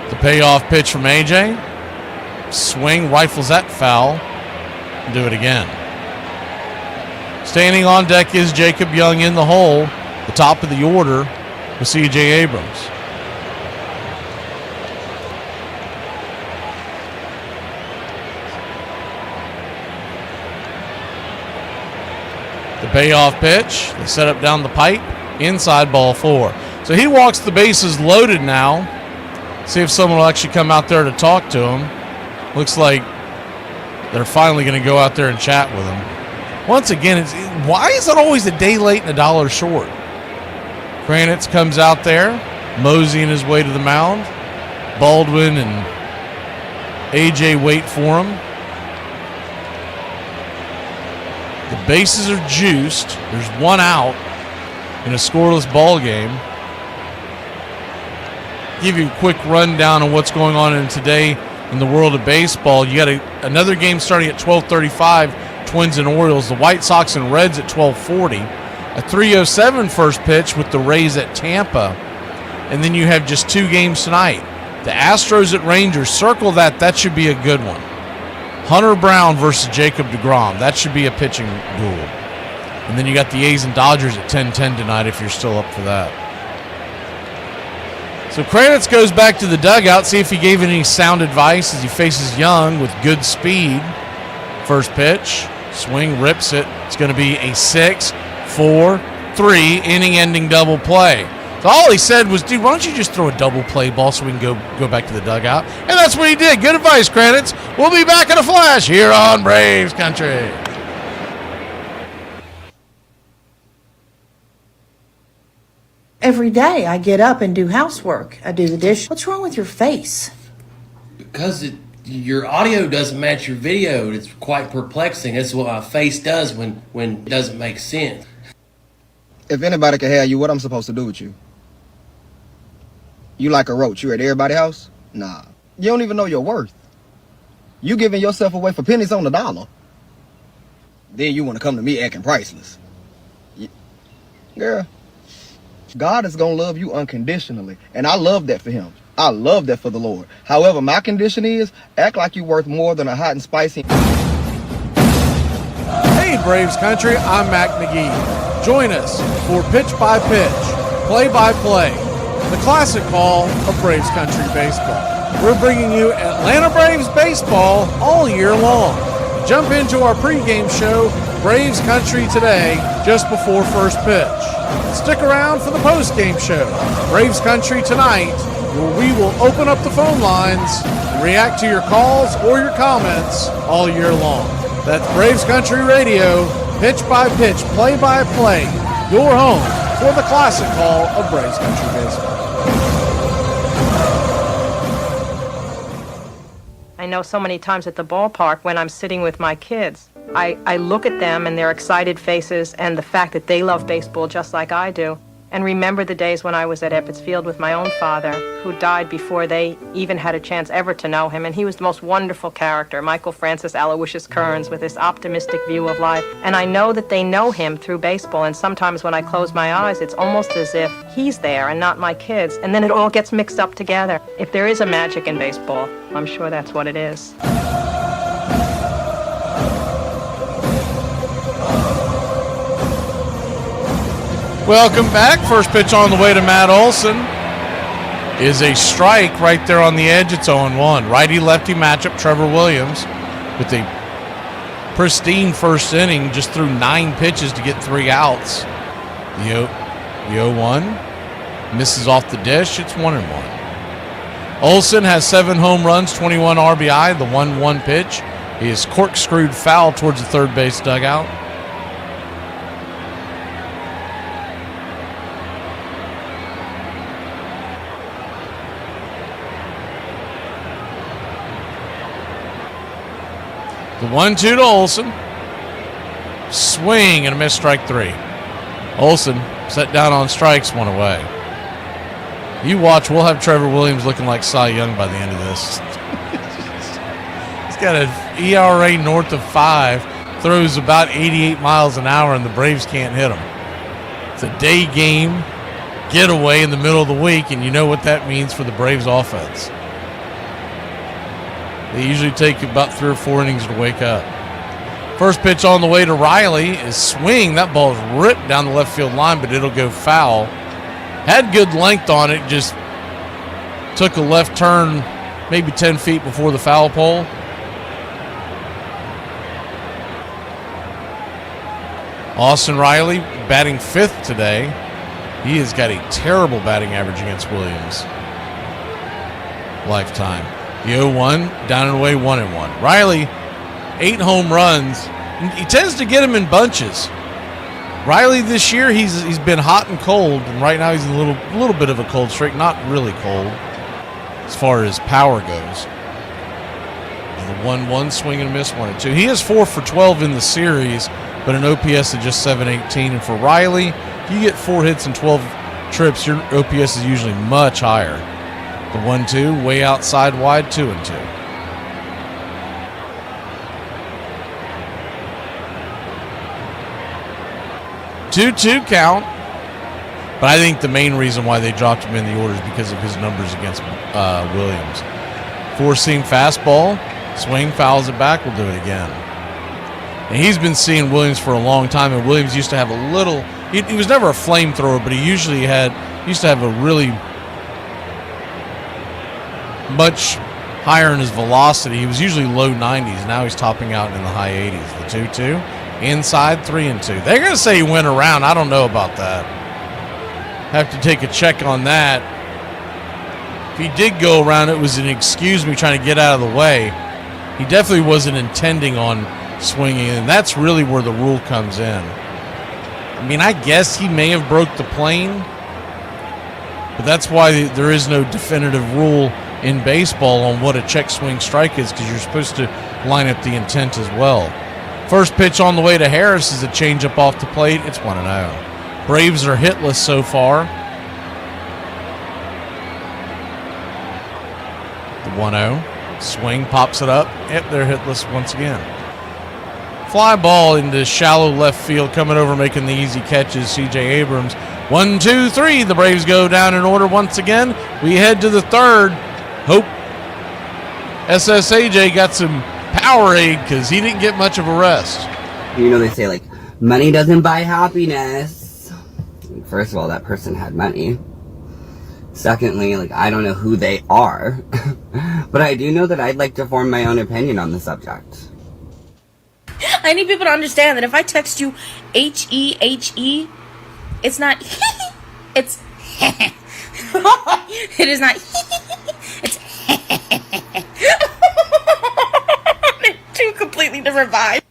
The payoff pitch from AJ. Swing, rifles that foul. Do it again. Standing on deck is Jacob Young in the hole. The top of the order with C.J. Abrams. The payoff pitch. They set up down the pipe. Inside, ball 4. So he walks the bases loaded now. See if someone will actually come out there to talk to him. Looks like they're finally going to go out there and chat with him. Once again, why is it always a day late and $1 short? Kranitz comes out there, moseying his way to the mound. Baldwin and AJ wait for him. The bases are juiced. There's 1 out in a scoreless ball game. Give you a quick rundown on what's going on in today in the world of baseball. You got another game starting at 12:35, Twins and Orioles. The White Sox and Reds at 12:40. A 3:07 first pitch with the Rays at Tampa. And then you have just 2 games tonight. The Astros at Rangers. Circle that. That should be a good one. Hunter Brown versus Jacob deGrom. That should be a pitching duel. And then you got the A's and Dodgers at 10:10 tonight if you're still up for that. So Kranitz goes back to the dugout, see if he gave any sound advice as he faces Young with good speed. First pitch, swing, rips it. It's going to be a 6-4-3 inning-ending double play. So all he said was, dude, why don't you just throw a double play ball so we can go back to the dugout? And that's what he did. Good advice, Kranitz. We'll be back in a flash here on Braves Country. Every day I get up and do housework. I do the dish. What's wrong with your face? Because your audio doesn't match your video. It's quite perplexing. That's what my face does when it doesn't make sense. If anybody can have you, what I'm supposed to do with you? You like a roach. You at everybody's house? Nah. You don't even know your worth. You giving yourself away for pennies on the dollar. Then you want to come to me acting priceless. Girl, God is going to love you unconditionally. And I love that for him. I love that for the Lord. However, my condition is, act like you're worth more than a hot and spicy. Hey, Braves Country, I'm Mac McGee. Join us for Pitch by Pitch, Play by Play, the classic call of Braves Country Baseball. We're bringing you Atlanta Braves baseball all year long. Jump into our pregame show, Braves Country Today, just before first pitch. Stick around for the postgame show, Braves Country Tonight, where we will open up the phone lines and react to your calls or your comments all year long. That's Braves Country Radio, pitch by pitch, play by play, your home for the classic call of Braves Country Baseball. I know so many times at the ballpark when I'm sitting with my kids, I look at them and their excited faces and the fact that they love baseball just like I do, and remember the days when I was at Ebbets Field with my own father, who died before they even had a chance ever to know him, and he was the most wonderful character, Michael Francis Aloysius Kearns, with this optimistic view of life. And I know that they know him through baseball, and sometimes when I close my eyes, it's almost as if he's there and not my kids, and then it all gets mixed up together. If there is a magic in baseball, I'm sure that's what it is. Welcome back. First pitch on the way to Matt Olson is a strike right there on the edge. It's 0-1. Righty-lefty matchup. Trevor Williams with a pristine first inning, just threw 9 pitches to get 3 outs. The 0-1 misses off the dish. It's 1-1. Olsen has 7 home runs, 21 RBI. The 1-1 pitch. He is corkscrewed foul towards the third base dugout. The 1-2 to Olsen. Swing and a miss, strike 3. Olsen set down on strikes, 1 away. You watch, we'll have Trevor Williams looking like Cy Young by the end of this. He's got an ERA north of 5, throws about 88 miles an hour, and the Braves can't hit him. It's a day game, getaway in the middle of the week, and you know what that means for the Braves offense. They usually take about 3 or 4 innings to wake up. First pitch on the way to Riley is swing. That ball is ripped down the left field line, but it'll go foul. Had good length on it, just took a left turn maybe 10 feet before the foul pole. Austin Riley batting 5th today. He has got a terrible batting average against Williams. Lifetime. The 0-1, down and away, 1-1. Riley, 8 home runs. He tends to get them in bunches. Riley this year, he's been hot and cold, and right now he's in a little bit of a cold streak. Not really cold as far as power goes. The 1-1 swing and a miss, 1-2. He is 4 for 12 in the series, but an OPS of just 718. And for Riley, if you get 4 hits and 12 trips, your OPS is usually much higher. The 1-2, way outside wide, 2-2. 2-2 count, but I think the main reason why they dropped him in the order is because of his numbers against Williams. 4-seam fastball, swing, fouls it back, we'll do it again. And he's been seeing Williams for a long time, and Williams used to have a little, he was never a flamethrower, but he used to have a really much higher in his velocity. He was usually low 90s. Now he's topping out in the high 80s. The 2-2. Inside, 3-2. They're going to say he went around. I don't know about that. Have to take a check on that. If he did go around, it was an excuse me trying to get out of the way. He definitely wasn't intending on swinging, and that's really where the rule comes in. I mean, I guess he may have broke the plane, but that's why there is no definitive rule in baseball on what a check swing strike is, because you're supposed to line up the intent as well. First pitch on the way to Harris is a changeup off the plate. It's 1-0. Braves are hitless so far. The 1-0. Swing, pops it up. Yep, they're hitless once again. Fly ball into shallow left field, coming over, making the easy catches, C.J. Abrams. 1, 2, 3. The Braves go down in order once again. We head to the third. Hope SSAJ got some Powerade because he didn't get much of a rest. You know, they say, like, money doesn't buy happiness. First of all, that person had money. Secondly, like, I don't know who they are. But I do know that I'd like to form my own opinion on the subject. I need people to understand that if I text you H-E-H-E, it's not it's it is not it's two completely different vibes.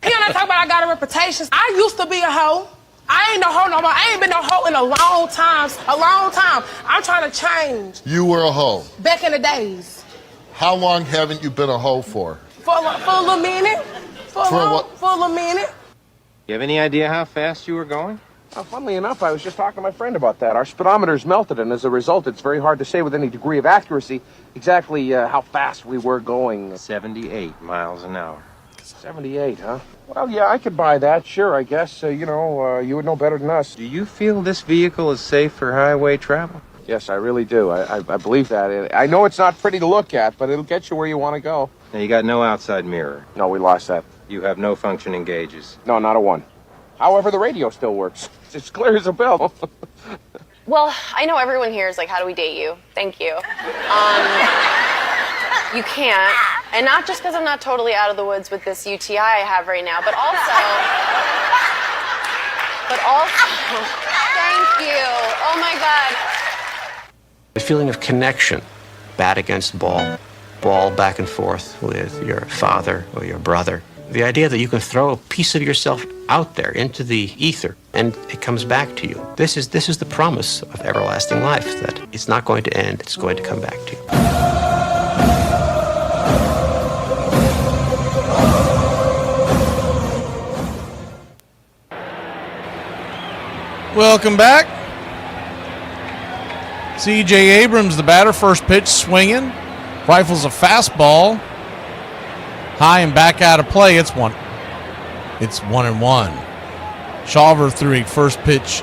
You're not talking about I got a reputation. I used to be a hoe. I ain't no hoe no more. I ain't been no hoe in a long time. A long time. I'm trying to change. You were a hoe. Back in the days. How long haven't you been a hoe for? For a little minute. For a little minute. You have any idea how fast you were going? Funnily enough, I was just talking to my friend about that. Our speedometer's melted, and as a result, it's very hard to say with any degree of accuracy exactly how fast we were going. 78 miles an hour. 78, huh? Well, yeah, I could buy that, sure, I guess. You would know better than us. Do you feel this vehicle is safe for highway travel? Yes, I really do. I believe that. I know it's not pretty to look at, but it'll get you where you want to go. Now, you got no outside mirror. No, we lost that. You have no functioning gauges. No, not a one. However, the radio still works. It's clear as a bell. Well, I know everyone here is like, how do we date you? Thank you. You can't. And not just because I'm not totally out of the woods with this UTI I have right now, but also, thank you. Oh my God. The feeling of connection, bat against ball, ball back and forth with your father or your brother. The idea that you can throw a piece of yourself out there into the ether and it comes back to you. This is the promise of everlasting life, that it's not going to end, it's going to come back to you. Welcome back. C.J. Abrams, the batter, first pitch swinging. Rifles a fastball. High and back out of play. It's 1-1. Shawver threw a first pitch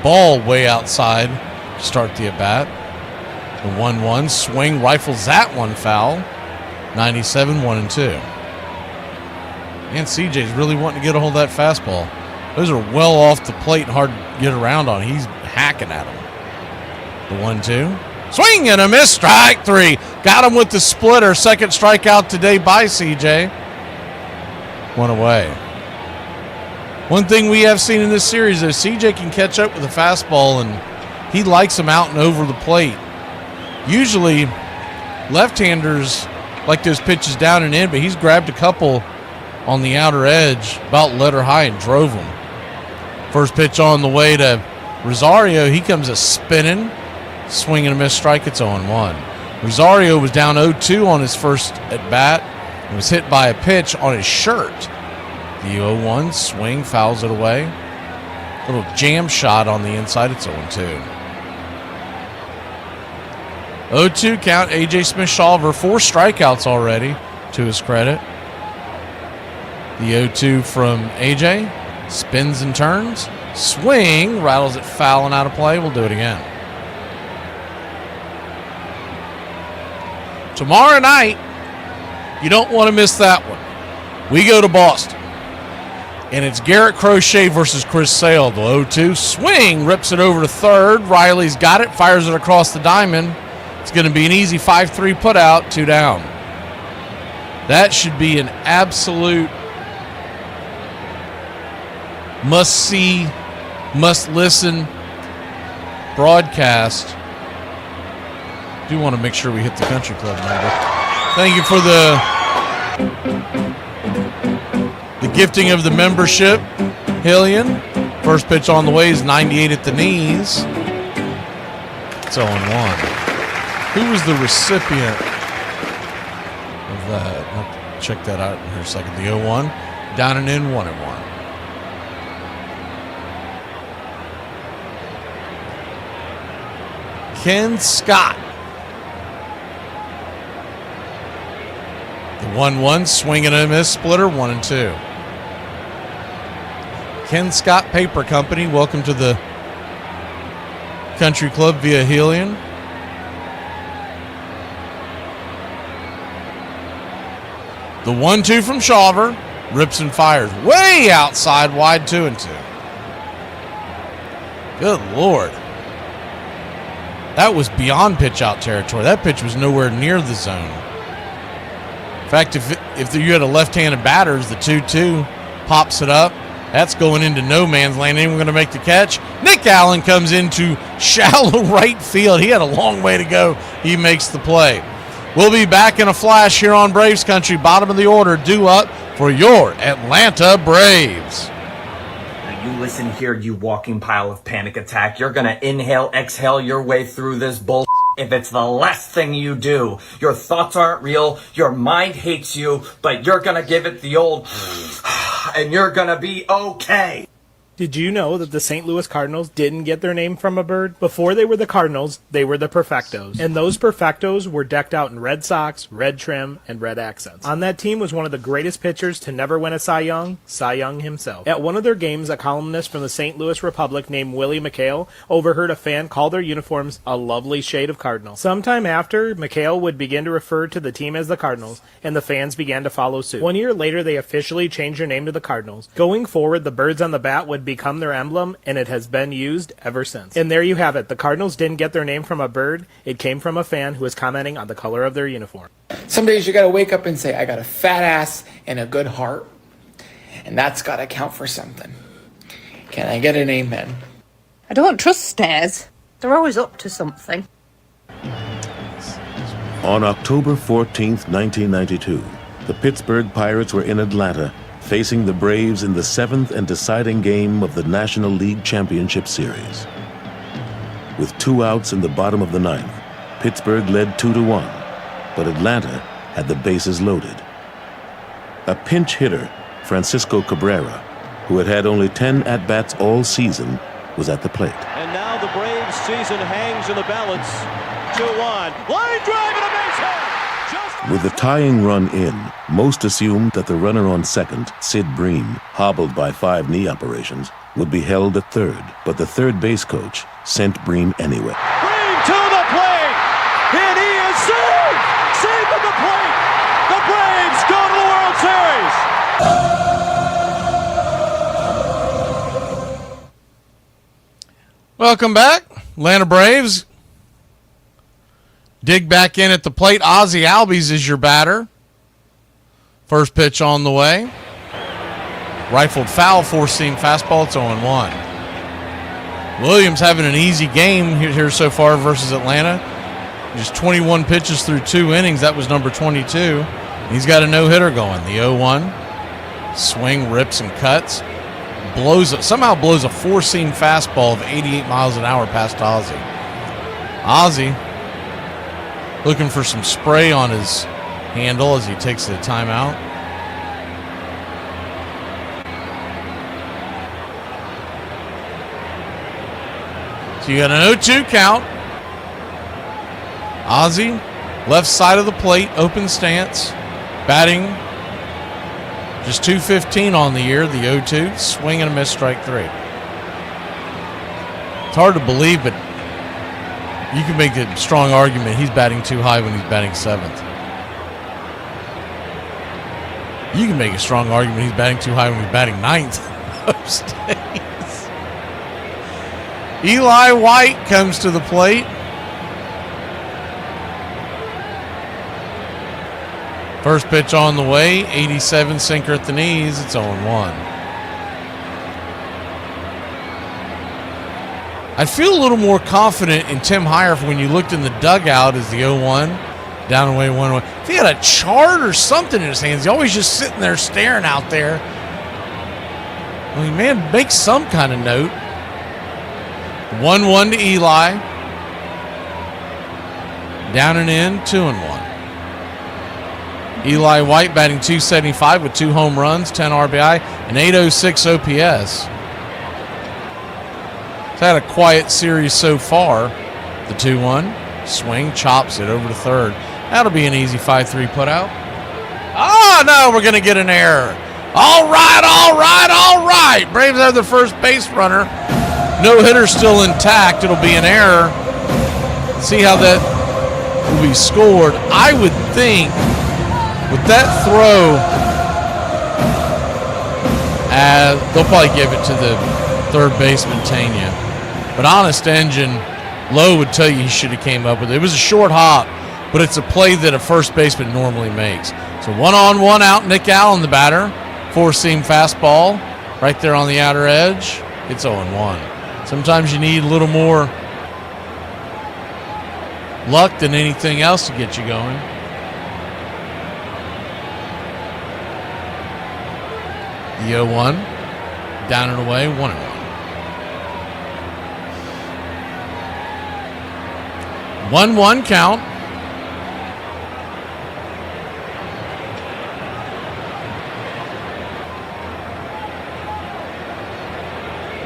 ball way outside to start the at-bat. The 1-1 swing, rifles that one foul. 97, 1-2. And CJ's really wanting to get a hold of that fastball. Those are well off the plate and hard to get around on. He's hacking at them. The 1-2. Swing and a miss. Strike three. Got him with the splitter. Second strikeout today by CJ. One away. One thing we have seen in this series is CJ can catch up with a fastball, and he likes him out and over the plate. Usually, left-handers like those pitches down and in, but he's grabbed a couple on the outer edge, about letter high, and drove them. First pitch on the way to Rosario. He comes a spinning. Swing and a miss, strike. It's 0-1. Rosario was down 0-2 on his first at-bat and was hit by a pitch on his shirt. The 0-1 swing, fouls it away. Little jam shot on the inside. It's 0-2. 0-2 count. A.J. Smith-Shawver, 4 strikeouts already, to his credit. The 0-2 from A.J. Spins and turns. Swing, rattles it foul and out of play. We'll do it again. Tomorrow night, you don't want to miss that one. We go to Boston. And it's Garrett Crochet versus Chris Sale. The 0-2 swing, rips it over to third. Riley's got it, fires it across the diamond. It's going to be an easy 5-3 putout, 2 down. That should be an absolute must-see, must-listen broadcast. Do want to make sure we hit the country club number. Thank you for the gifting of the membership, Hillian. First pitch on the way is 98 at the knees. It's 0-1. Who was the recipient of that? I'll have to check that out in here a second. The 0-1, down and in, 1-1. Ken Scott. The 1-1, swing and a miss, splitter, 1-2. Ken Scott Paper Company, welcome to the Country Club via Helion. The 1-2 from Shawver, rips and fires way outside, wide, 2-2. Good Lord. That was beyond pitch out territory. That pitch was nowhere near the zone. In fact, if you had a left-handed batter, the 2-2 pops it up. That's going into no man's land. Anyone going to make the catch? Nick Allen comes into shallow right field. He had a long way to go. He makes the play. We'll be back in a flash here on Braves Country. Bottom of the order, due up for your Atlanta Braves. You listen here, you walking pile of panic attack. You're gonna inhale, exhale your way through this bull. If it's the last thing you do, your thoughts aren't real, your mind hates you, but you're gonna give it the old and you're gonna be okay. Did you know that the St. Louis Cardinals didn't get their name from a bird? Before they were the Cardinals, they were the Perfectos. And those Perfectos were decked out in red socks, red trim, and red accents. On that team was one of the greatest pitchers to never win a Cy Young himself. At one of their games, a columnist from the St. Louis Republic named Willie McHale overheard a fan call their uniforms a lovely shade of Cardinal. Sometime after, McHale would begin to refer to the team as the Cardinals, and the fans began to follow suit. 1 year later, they officially changed their name to the Cardinals. Going forward, the birds on the bat would become their emblem, and it has been used ever since. And there you have it. The Cardinals didn't get their name from a bird. It came from a fan who was commenting on the color of their uniform. Some days you gotta wake up and say, I got a fat ass and a good heart. And that's gotta count for something. Can I get an amen? I don't trust stairs. They're always up to something. On October 14th, 1992, the Pittsburgh Pirates were in Atlanta, facing the Braves in the 7th and deciding game of the National League Championship Series. With 2 outs in the bottom of the 9th, Pittsburgh led 2-1, but Atlanta had the bases loaded. A pinch hitter, Francisco Cabrera, who had had only 10 at-bats all season, was at the plate. And now the Braves season hangs in the balance. 2-1. Line drive and a base hit. With the tying run in, most assumed that the runner on second, Sid Bream, hobbled by 5 knee operations, would be held at third, but the third base coach sent Bream anyway. Bream to the plate, and he is safe! Safe at the plate! The Braves go to the World Series! Welcome back, Atlanta Braves. Dig back in at the plate. Ozzie Albies is your batter. First pitch on the way. Rifled foul, 4-seam fastball. It's 0-1. Williams having an easy game here so far versus Atlanta. Just 21 pitches through 2 innings. That was number 22. He's got a no-hitter going. The 0-1. Swing, rips, and cuts. Somehow blows a 4-seam fastball of 88 miles an hour past Ozzie. Ozzie looking for some spray on his handle as he takes the timeout. So you got an 0-2 count. Ozzie, left side of the plate, open stance, batting just .215 on the year, the 0-2, swing and a miss, strike 3. It's hard to believe, but you can make a strong argument he's batting too high when he's batting 7th. You can make a strong argument he's batting too high when he's batting 9th. Most days. Eli White comes to the plate. First pitch on the way, 87 sinker at the knees. It's 0-1. I feel a little more confident in Tim Hierf when you looked in the dugout as the 0-1, down away 1-1. If he had a chart or something in his hands, he's always just sitting there staring out there. I mean, man, make some kind of note. 1-1 to Eli. Down and in, 2-1. Eli White batting .275 with 2 home runs, 10 RBI, and .806 OPS. He's had a quiet series so far. The 2-1, swing, chops it over to third. That'll be an easy 5-3 put out. Oh, no, we're going to get an error. All right. Braves have their first base runner. No hitter still intact. It'll be an error. See how that will be scored. I would think with that throw, they'll probably give it to the third baseman, Tanya. But honest engine, Lowe would tell you he should have came up with it. It was a short hop, but it's a play that a first baseman normally makes. So 1-on-1 out, Nick Allen, the batter. 4-seam fastball right there on the outer edge. It's 0-1. Sometimes you need a little more luck than anything else to get you going. The 0-1, down and away, 1-1. 1-1 count.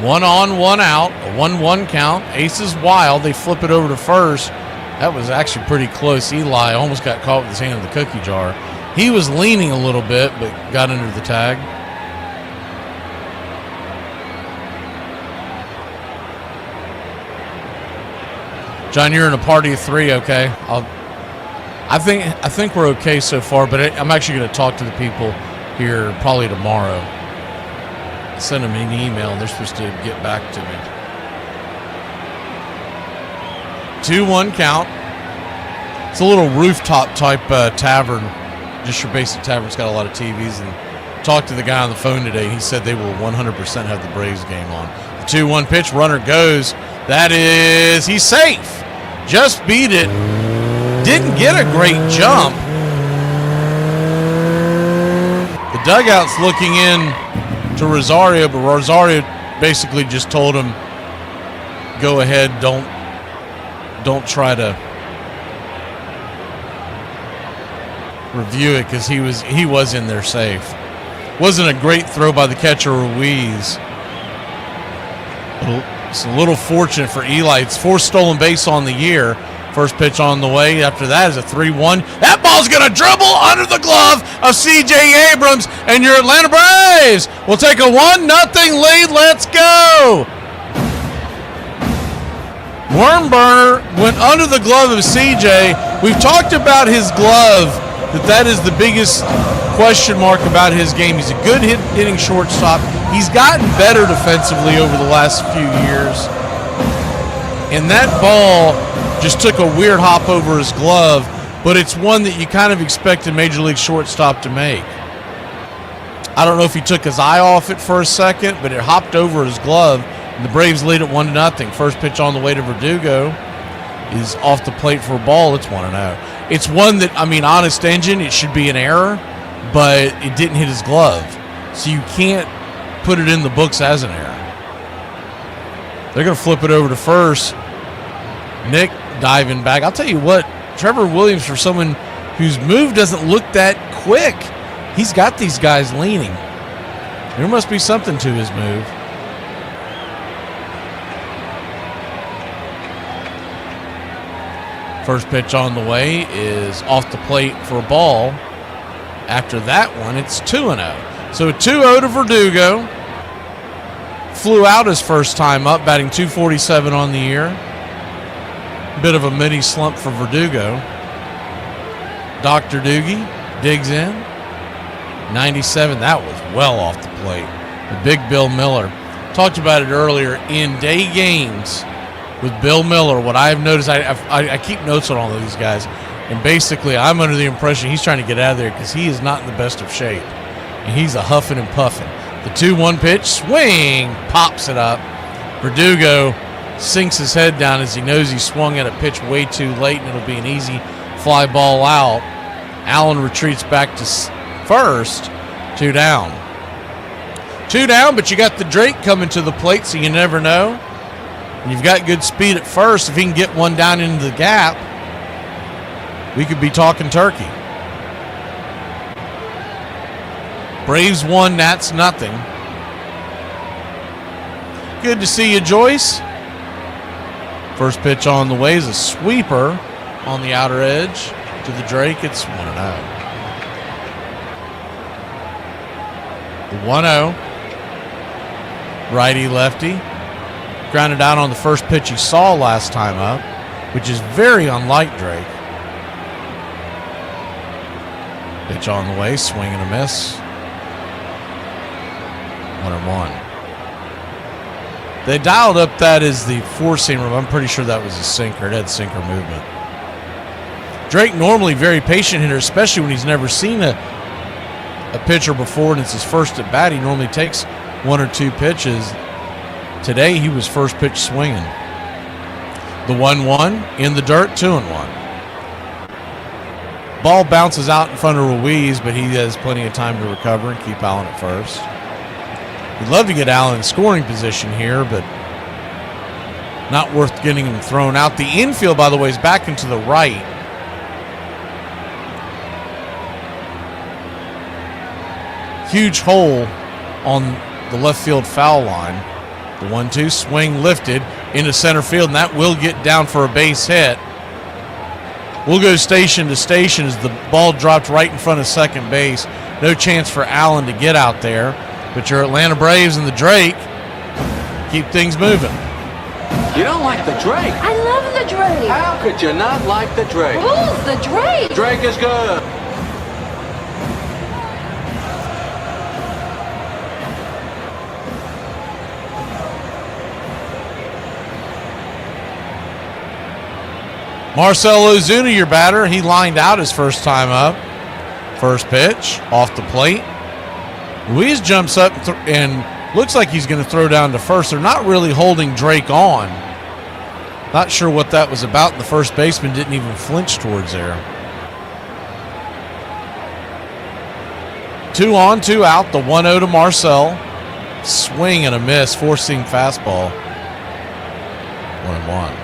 One on, one out, a 1-1 count. Aces wild, they flip it over to first. That was actually pretty close. Eli almost got caught with his hand in the cookie jar. He was leaning a little bit, but got under the tag. John, you're in a party of 3, okay? I think we're okay so far, but I'm actually going to talk to the people here probably tomorrow. sent them an email, and they're supposed to get back to me. 2-1 count. It's a little rooftop type tavern. Just your basic tavern. It's got a lot of TVs. And talked to the guy on the phone today. He said they will 100% have the Braves game on. The 2-1 pitch. Runner goes. He's safe. Just beat it. Didn't get a great jump. The dugout's looking in to Rosario, but Rosario basically just told him, go ahead, don't try to review it, because he was in there safe. Wasn't a great throw by the catcher Ruiz. It's a little fortunate for Eli. It's 4th stolen base on the year. First pitch on the way. After that is a 3-1. That ball's going to dribble under the glove of C.J. Abrams, and your Atlanta Braves will take a 1-0 lead. Let's go. Worm burner went under the glove of C.J. We've talked about his glove, that is the biggest question mark about his game. He's a good hitting shortstop. He's gotten better defensively over the last few years. And that ball just took a weird hop over his glove, but it's one that you kind of expect a major league shortstop to make. I don't know if he took his eye off it for a second, but it hopped over his glove, and the Braves lead it 1-0. First pitch on the way to Verdugo is off the plate for a ball. It's 1-0. It's one that, honest engine, it should be an error, but it didn't hit his glove. So you can't put it in the books as an error. They're going to flip it over to first. Nick diving back. I'll tell you what, Trevor Williams, for someone whose move doesn't look that quick, he's got these guys leaning. There must be something to his move. First pitch on the way is off the plate for a ball. After that one, it's 2-0. So 2-0 to Verdugo. Flew out his first time up, batting .247 on the year. Bit of a mini slump for Verdugo. Dr. Doogie digs in. 97, that was well off the plate. The big Bill Miller. Talked about it earlier. In day games with Bill Miller, what I've noticed, I keep notes on all of these guys, and basically I'm under the impression he's trying to get out of there because he is not in the best of shape. And he's a huffing and puffing. The 2-1 pitch, swing, pops it up. Verdugo sinks his head down as he knows he swung at a pitch way too late, and it'll be an easy fly ball out. Allen retreats back to first. 2 down. 2 down, but you got the Drake coming to the plate, so you never know. And you've got good speed at first. If he can get one down into the gap, we could be talking turkey. Braves 1, Nats nothing. Good to see you, Joyce. First pitch on the way is a sweeper on the outer edge to the Drake. It's 1-0. The 1-0. Righty lefty. Grounded out on the first pitch he saw last time up, which is very unlike Drake. Pitch on the way, swing and a miss. 1-1. They dialed up that as the 4-seamer. I'm pretty sure that was a sinker. It had sinker movement. Drake normally very patient hitter, especially when he's never seen a pitcher before and it's his first at bat. He normally takes 1 or 2 pitches. Today he was first pitch swinging. The 1-1 in the dirt, 2-1. Ball bounces out in front of Ruiz, but he has plenty of time to recover and keep Allen at first. We'd love to get Allen in scoring position here, but not worth getting him thrown out. The infield, by the way, is back into the right. Huge hole on the left field foul line. The 1-2 swing lifted into center field, and that will get down for a base hit. We'll go station to station as the ball dropped right in front of second base. No chance for Allen to get out there. But your Atlanta Braves and the Drake keep things moving. You don't like the Drake? I love the Drake. How could you not like the Drake? Who's the Drake? Drake is good. Marcell Ozuna, your batter. He lined out his first time up. First pitch, off the plate. Ruiz jumps up and looks like he's going to throw down to first. They're not really holding Drake on. Not sure what that was about. The first baseman didn't even flinch towards there. 2 on, 2 out. The 1-0 to Marcell. Swing and a miss, four-seam fastball. 1-1.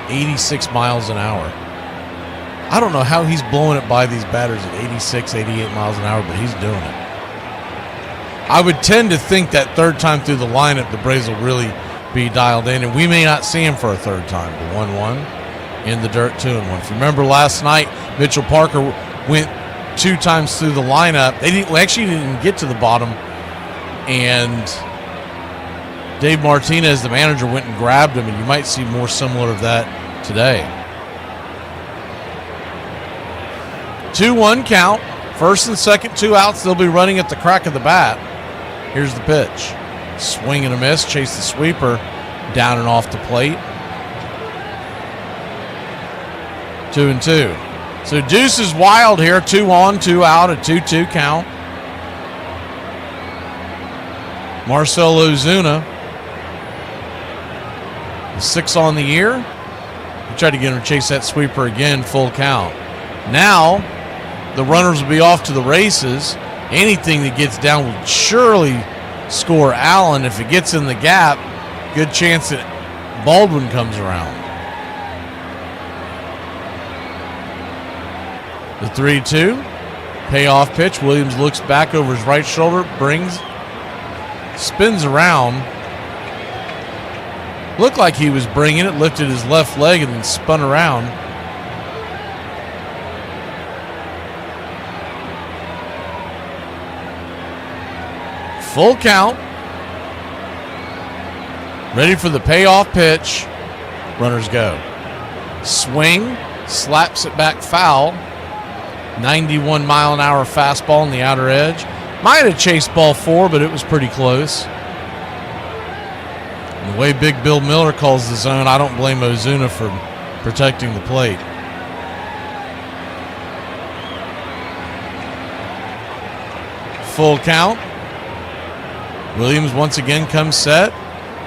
86 miles an hour. I don't know how he's blowing it by these batters at 86, 88 miles an hour, but he's doing it. I would tend to think that third time through the lineup, the Braves will really be dialed in, and we may not see him for a third time. The 1-1 in the dirt, 2-1. If you remember last night, Mitchell Parker went 2 times through the lineup. They didn't get to the bottom, and Dave Martinez, the manager, went and grabbed him, and you might see more similar of that today. 2-1 count. First and second, 2 outs. They'll be running at the crack of the bat. Here's the pitch. Swing and a miss. Chase the sweeper down and off the plate. 2-2. So Deuce is wild here. 2 on, 2 out, a 2-2 count. Marcell Ozuna, 6 on the year. He tried to get him to chase that sweeper again, full count. Now, the runners will be off to the races. Anything that gets down will surely score Allen. If it gets in the gap, good chance that Baldwin comes around. The 3-2. Payoff pitch. Williams looks back over his right shoulder, spins around. Looked like he was bringing it, lifted his left leg and then spun around. Full count. Ready for the payoff pitch. Runners go. Swing. Slaps it back foul. 91 mile an hour fastball on the outer edge. Might have chased ball 4, but it was pretty close. And the way Big Bill Miller calls the zone, I don't blame Ozuna for protecting the plate. Full count. Williams once again comes set.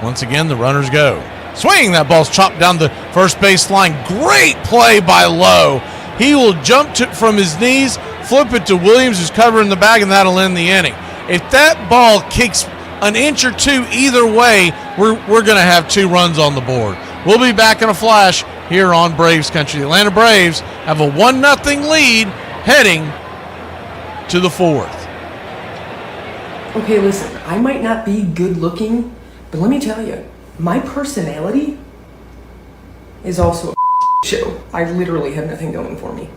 Once again, the runners go. Swing! That ball's chopped down the first base line. Great play by Lowe. He will jump from his knees, flip it to Williams, who's covering the bag, and that'll end the inning. If that ball kicks an inch or 2 either way, we're going to have 2 runs on the board. We'll be back in a flash here on Braves Country. The Atlanta Braves have a 1-0 lead heading to the 4th. Okay, listen, I might not be good looking, but let me tell you, my personality is also a show. I literally have nothing going for me.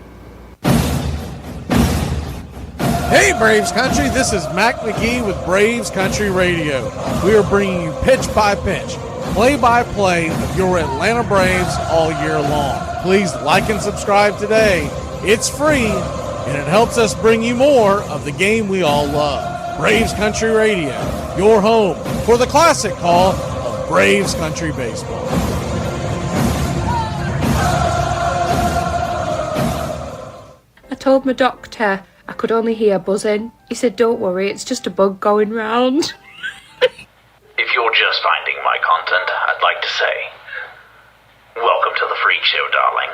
Hey Braves Country, this is Mac McGee with Braves Country Radio. We are bringing you pitch by pitch, play by play of your Atlanta Braves all year long. Please like and subscribe today. It's free and it helps us bring you more of the game we all love. Braves Country Radio, your home for the classic call of Braves Country Baseball. I told my doctor I could only hear buzzing. He said, don't worry, it's just a bug going round. If you're just finding my content, I'd like to say, welcome to the Freak Show, darling.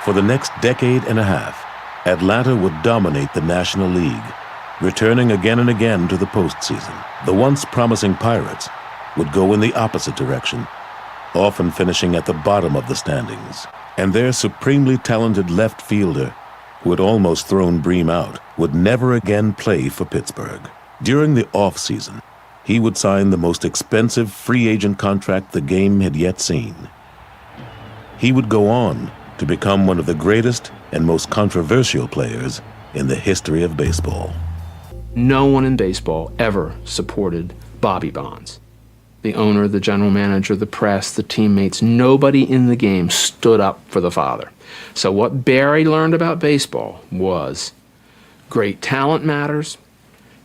For the next decade and a half, Atlanta would dominate the National League, returning again and again to the postseason. The once promising Pirates would go in the opposite direction, often finishing at the bottom of the standings. And their supremely talented left fielder, who had almost thrown Bream out, would never again play for Pittsburgh. During the off-season, he would sign the most expensive free agent contract the game had yet seen. He would go on to become one of the greatest and most controversial players in the history of baseball. No one in baseball ever supported Bobby Bonds. The owner, the general manager, the press, the teammates, nobody in the game stood up for the father. So what Barry learned about baseball was great talent matters,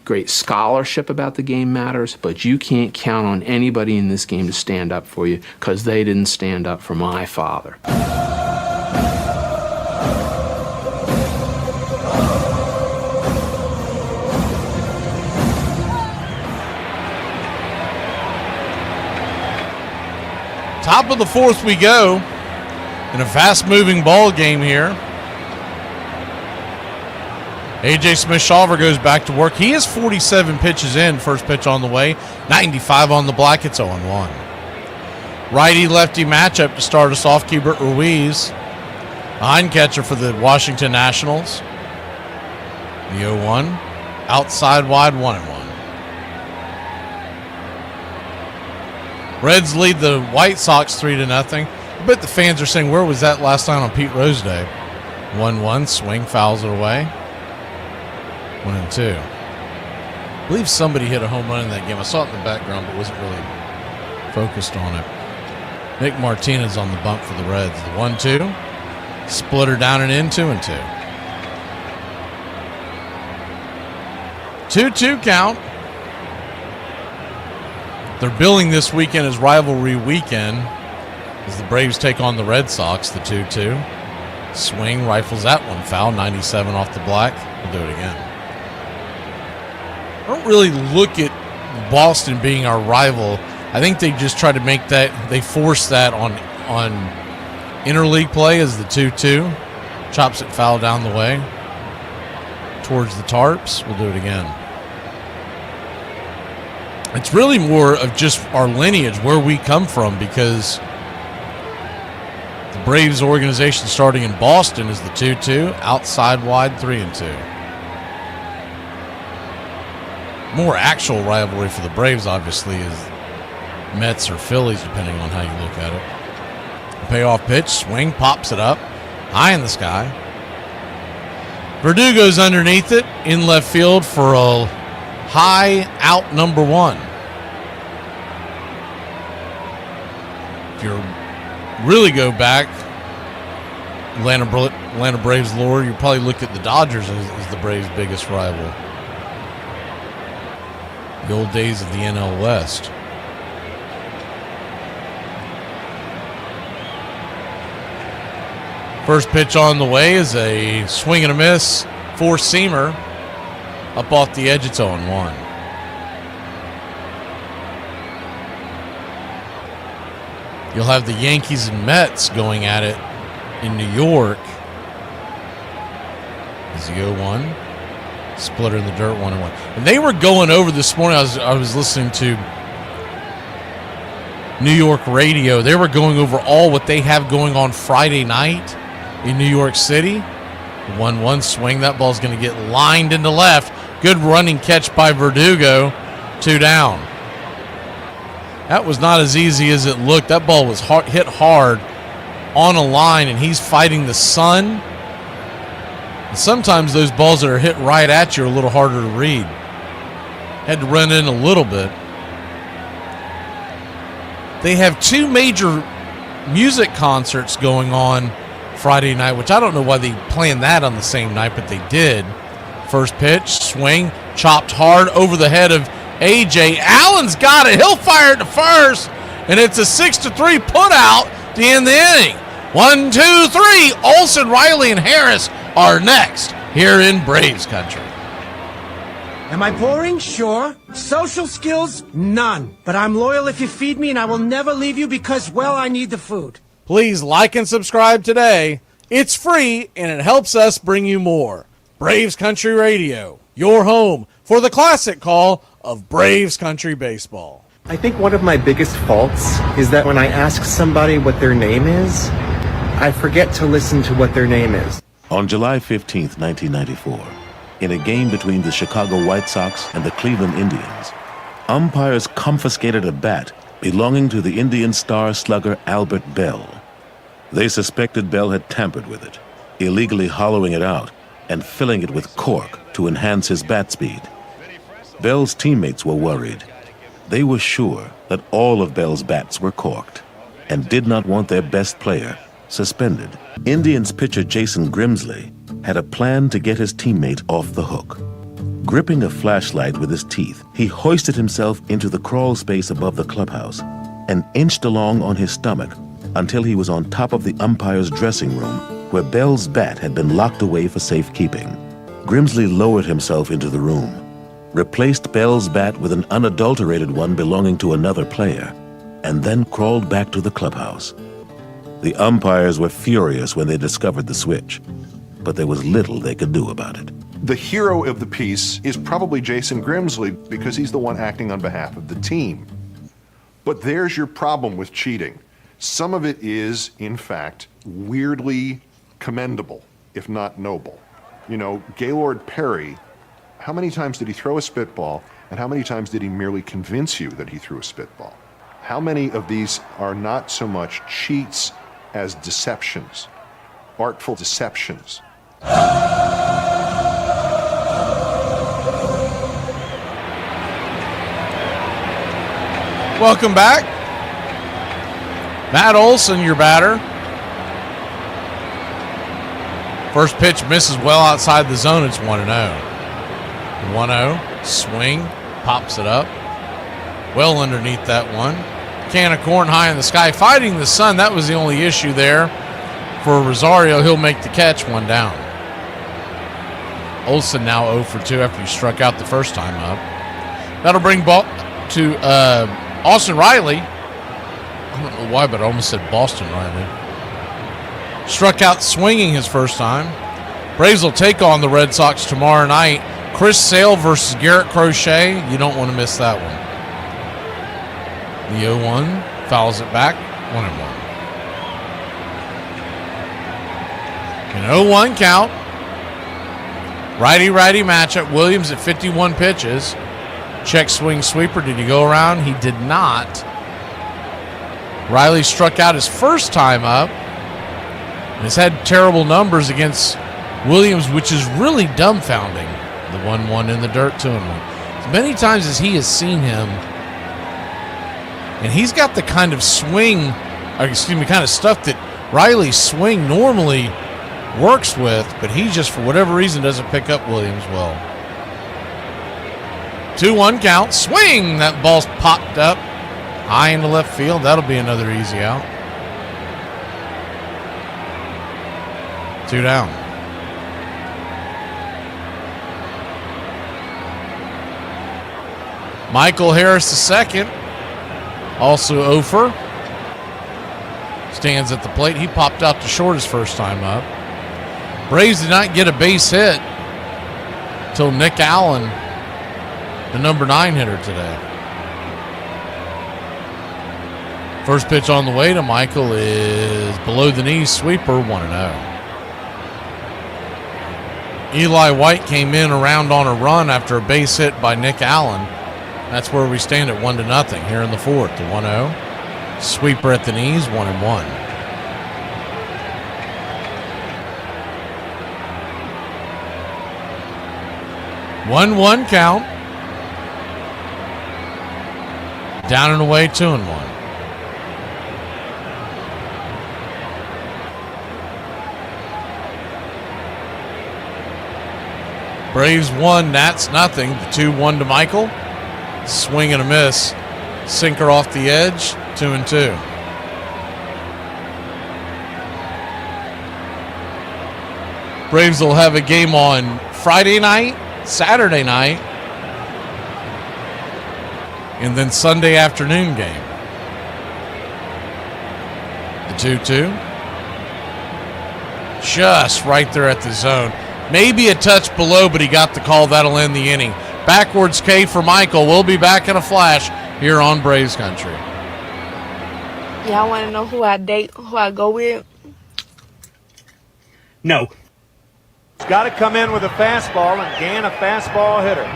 great scholarship about the game matters, but you can't count on anybody in this game to stand up for you because they didn't stand up for my father. Top of the fourth we go in a fast-moving ball game here. A.J. Smith-Shawver goes back to work. He is 47 pitches in. First pitch on the way. 95 on the black. It's 0-1. Righty-lefty matchup to start us off. Keibert Ruiz, behind catcher for the Washington Nationals. The 0-1. Outside wide, 1-1. Reds lead the White Sox 3-0. I bet the fans are saying, where was that last night on Pete Rose Day? 1-1, swing, fouls it away. 1-2. I believe somebody hit a home run in that game. I saw it in the background, but wasn't really focused on it. Nick Martinez on the bump for the Reds. The 1-2. Splitter down and in, 2-2. 2-2 count. They're billing this weekend as rivalry weekend as the Braves take on the Red Sox, the 2-2. Swing, rifles that one foul, 97 off the black. We'll do it again. I don't really look at Boston being our rival. I think they just try to make that, they force that on interleague play as the 2-2. Chops it foul down the way towards the tarps. We'll do it again. It's really more of just our lineage, where we come from, because the Braves organization starting in Boston is the 2-2, outside wide 3-2. More actual rivalry for the Braves, obviously, is Mets or Phillies, depending on how you look at it. Payoff pitch, swing, pops it up, high in the sky. Verdugo's underneath it, in left field for a high out number 1. If you really go back, Atlanta Braves lore, you probably look at the Dodgers as the Braves' biggest rival. The old days of the NL West. First pitch on the way is a swing and a miss, four-seamer. Up off the edge, it's 0-1. You'll have the Yankees and Mets going at it in New York. Is the 0-1. Splitter in the dirt, 1-1. And they were going over this morning. I was listening to New York radio. They were going over all what they have going on Friday night in New York City. 1-1 swing. That ball's going to get lined into left. Good running catch by Verdugo. 2 down. That was not as easy as it looked. That ball was hit hard on a line, and he's fighting the sun. And sometimes those balls that are hit right at you are a little harder to read. Had to run in a little bit. They have 2 major music concerts going on Friday night, which I don't know why they planned that on the same night, but they did. First pitch, swing, chopped hard over the head of A.J. Allen's got it. He'll fire it to first, and it's a 6-3 put out to end the inning. 1, 2, 3. Olsen, Riley, and Harris are next here in Braves country. Am I boring? Sure. Social skills? None. But I'm loyal if you feed me, and I will never leave you because, well, I need the food. Please like and subscribe today. It's free, and it helps us bring you more. Braves Country Radio, your home for the classic call of Braves Country Baseball. I think one of my biggest faults is that when I ask somebody what their name is, I forget to listen to what their name is. On July 15th, 1994, in a game between the Chicago White Sox and the Cleveland Indians, umpires confiscated a bat belonging to the Indian star slugger Albert Bell. They suspected Bell had tampered with it, illegally hollowing it out and filling it with cork to enhance his bat speed. Bell's teammates were worried. They were sure that all of Bell's bats were corked and did not want their best player suspended. Indians pitcher Jason Grimsley had a plan to get his teammate off the hook. Gripping a flashlight with his teeth, he hoisted himself into the crawl space above the clubhouse and inched along on his stomach until he was on top of the umpire's dressing room, where Bell's bat had been locked away for safekeeping. Grimsley lowered himself into the room, replaced Bell's bat with an unadulterated one belonging to another player, and then crawled back to the clubhouse. The umpires were furious when they discovered the switch, but there was little they could do about it. The hero of the piece is probably Jason Grimsley because he's the one acting on behalf of the team. But there's your problem with cheating. Some of it is, in fact, weirdly commendable, if not noble. You know, Gaylord Perry, how many times did he throw a spitball, and how many times did he merely convince you that he threw a spitball? How many of these are not so much cheats as deceptions, artful deceptions? Welcome back. Matt Olson, your batter. First pitch misses well outside the zone. It's 1-0. 1-0. Swing. Pops it up. Well underneath that one. Can of corn high in the sky. Fighting the sun. That was the only issue there. For Rosario, he'll make the catch. 1 down. Olson now 0 for 2 after he struck out the first time up. That'll bring ball to Austin Riley. I don't know why, but I almost said Boston Riley. Struck out swinging his first time. Braves will take on the Red Sox tomorrow night. Chris Sale versus Garrett Crochet. You don't want to miss that one. The 0-1 fouls it back. 1-1. An 0-1 count. Righty-righty matchup. Williams at 51 pitches. Check swing sweeper. Did he go around? He did not. Riley struck out his first time up and has had terrible numbers against Williams, which is really dumbfounding. The 1-1 in the dirt, 2-1. As many times as he has seen him, and he's got the kind of swing, kind of stuff that Riley's swing normally works with, but he just, for whatever reason, doesn't pick up Williams well. 2-1 count. Swing! That ball's popped up high into left field. That'll be another easy out. 2 down. Michael Harris II, also 0 for. Stands at the plate. He popped out to short his first time up. Braves did not get a base hit until Nick Allen, the number 9 hitter today. First pitch on the way to Michael is below the knee sweeper, 1-0. Eli White came in around on a run after a base hit by Nick Allen. That's where we stand at 1-0 here in the 4th. The 1-0. Sweeper at the knees, 1-1. One count. Down and away, 2-1. Braves 1, Nats nothing. The 2-1 to Michael. Swing and a miss. Sinker off the edge. 2-2. Braves will have a game on Friday night, Saturday night, and then Sunday afternoon game. The 2-2. Just right there at the zone. Maybe a touch below, but he got the call. That'll end the inning. Backwards K for Michael. We'll be back in a flash here on Braves Country. Y'all want to know who I date, who I go with? No. He's got to come in with a fastball and Gann a fastball hitter.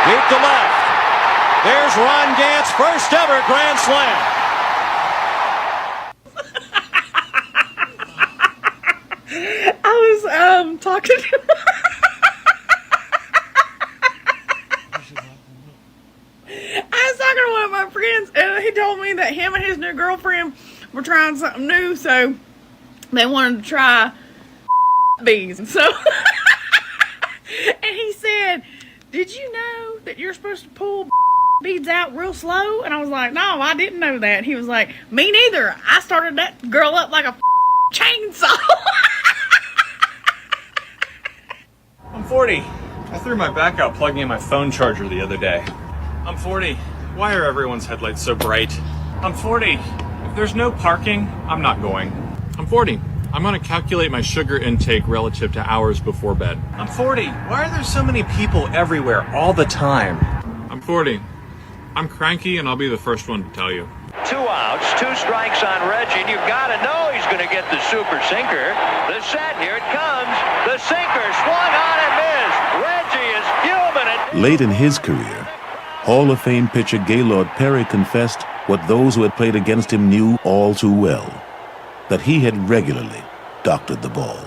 Deep to left. There's Ron Gant's first ever grand slam. I was talking to one of my friends, and he told me that him and his new girlfriend were trying something new, so they wanted to try bees. And so, and he said, "Did you know that you're supposed to pull beads out real slow?" And I was like, "No, I didn't know that." And he was like, "Me neither. I started that girl up like a chainsaw." I'm 40. I threw my back out plugging in my phone charger the other day. I'm 40. Why are everyone's headlights so bright? I'm 40. If there's no parking, I'm not going. I'm 40. I'm going to calculate my sugar intake relative to hours before bed. I'm 40. Why are there so many people everywhere all the time? I'm 40. I'm cranky and I'll be the first one to tell you. 2 outs, 2 strikes on Reggie, and you've got to know he's going to get the super sinker. The set, here it comes. The sinker swung on and missed. Reggie is fuming. Late in his career, Hall of Fame pitcher Gaylord Perry confessed what those who had played against him knew all too well, that he had regularly doctored the ball.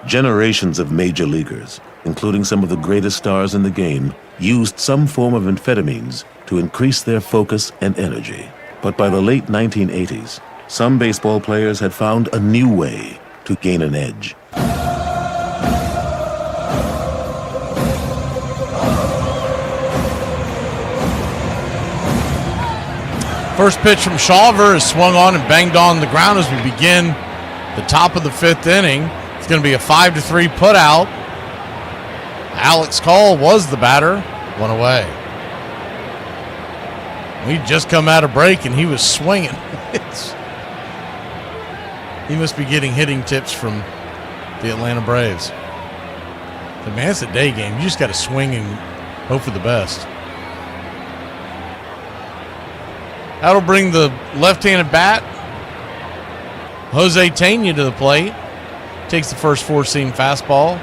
Generations of major leaguers, including some of the greatest stars in the game, used some form of amphetamines to increase their focus and energy. But by the late 1980s, some baseball players had found a new way to gain an edge. First pitch from Shawver is swung on and banged on the ground as we begin the top of the 5th inning. It's going to be a 5-3 putout. Alex Call was the batter. 1 away. We'd just come out of break and he was swinging. He must be getting hitting tips from the Atlanta Braves. But man, it's a day game. You just got to swing and hope for the best. That'll bring the left-handed bat, Jose Tena, to the plate. Takes the first 4-seam fastball.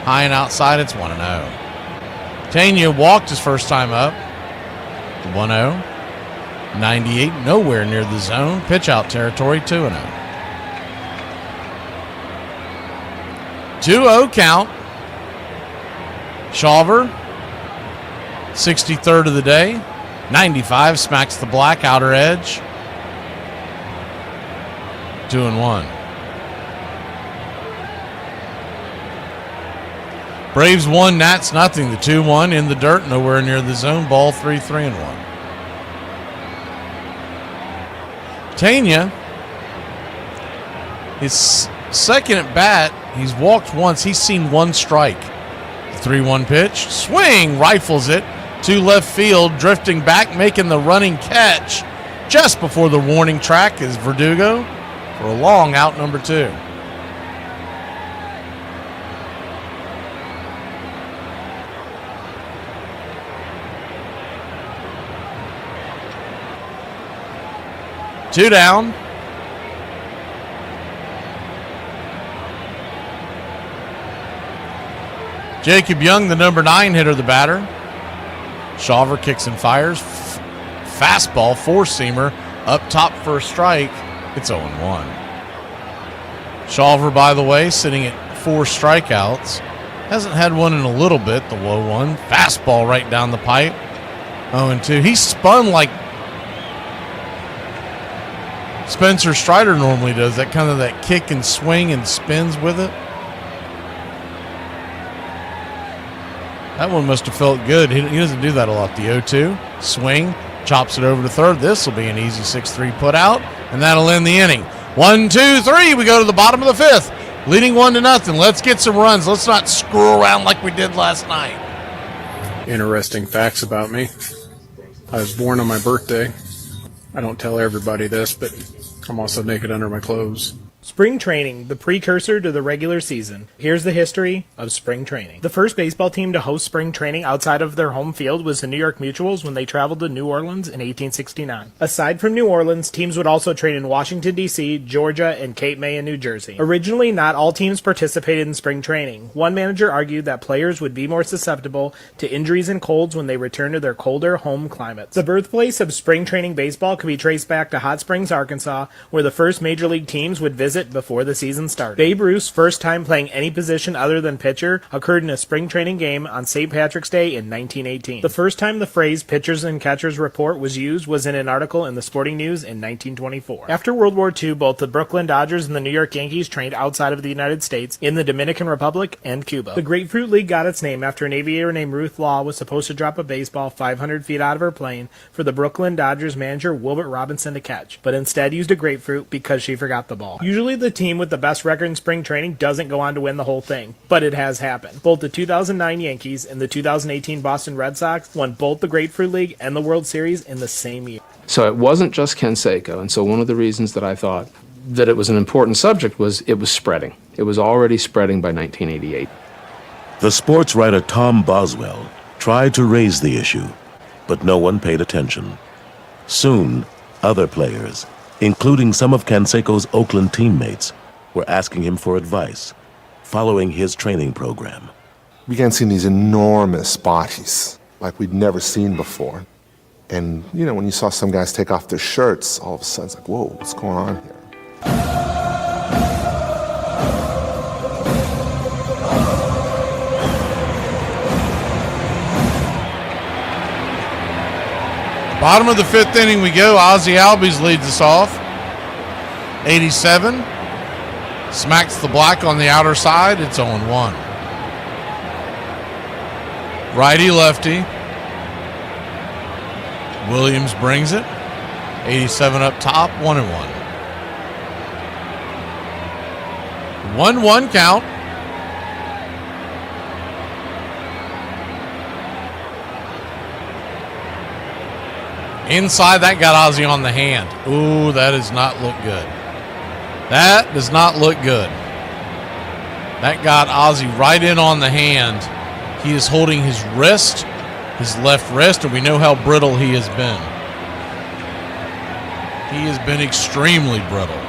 High and outside, it's 1-0. Tena walked his first time up. 1-0. 98, nowhere near the zone. Pitch out territory, 2-0. 2-0 count. Shawver, 63rd of the day. 95, smacks the black outer edge. 2-1. Braves 1, Nats nothing. The 2-1 in the dirt, nowhere near the zone. Ball 3-1. Tena, his second at bat, he's walked once. He's seen 1 strike. The 3-1 pitch, swing, rifles it to left field, drifting back, making the running catch just before the warning track is Verdugo for a long out, number 2. Two down. Jacob Young, the number 9 hitter, the batter. Shawver kicks and fires. Fastball, 4-seamer, up top for a strike. It's 0-1. Shawver, by the way, sitting at 4 strikeouts. Hasn't had one in a little bit, the low one. Fastball right down the pipe. 0-2. He spun like Spencer Strider normally does. That kind of that kick and swing and spins with it. That one must have felt good. He doesn't do that a lot. The 0-2, swing, chops it over to third. This will be an easy 6-3 put out, and that'll end the inning. 1, 2, 3. We go to the bottom of the 5th, leading 1-0. Let's get some runs. Let's not screw around like we did last night. Interesting facts about me. I was born on my birthday. I don't tell everybody this, but I'm also naked under my clothes. Spring training, the precursor to the regular season. Here's the history of spring training. The first baseball team to host spring training outside of their home field was the New York Mutuals when they traveled to New Orleans in 1869. Aside from New Orleans, teams would also train in Washington, D.C., Georgia, and Cape May in New Jersey. Originally, not all teams participated in spring training. One manager argued that players would be more susceptible to injuries and colds when they returned to their colder home climates. The birthplace of spring training baseball could be traced back to Hot Springs, Arkansas, where the first major league teams would visit before the season started. Babe Ruth's first time playing any position other than pitcher occurred in a spring training game on St. Patrick's Day in 1918. The first time the phrase pitchers and catchers report was used was in an article in the Sporting News in 1924. After World War II, both the Brooklyn Dodgers and the New York Yankees trained outside of the United States in the Dominican Republic and Cuba. The Grapefruit League got its name after an aviator named Ruth Law was supposed to drop a baseball 500 feet out of her plane for the Brooklyn Dodgers manager Wilbert Robinson to catch, but instead used a grapefruit because she forgot the ball. Usually Usually the team with the best record in spring training doesn't go on to win the whole thing, but it has happened. Both the 2009 Yankees and the 2018 Boston Red Sox won both the Grapefruit League and the World Series in the same year. So it wasn't just Canseco, and so one of the reasons that I thought that it was an important subject was it was spreading. It was already spreading by 1988. The sports writer Tom Boswell tried to raise the issue, but no one paid attention. Soon, other players, including some of Canseco's Oakland teammates, were asking him for advice, following his training program. We began seeing these enormous bodies like we'd never seen before. And, you know, when you saw some guys take off their shirts, all of a sudden it's like, whoa, what's going on here? Bottom of the fifth inning we go. Ozzie Albies leads us off. 87. Smacks the black on the outer side. It's 0-1. Righty lefty. Williams brings it. 87 up top. 1-1. 1-1 count. Inside, that got Ozzie on the hand. Ooh, that does not look good. That does not look good. That got Ozzie right in on the hand. He is holding his wrist, his left wrist, and we know how brittle he has been. He has been extremely brittle.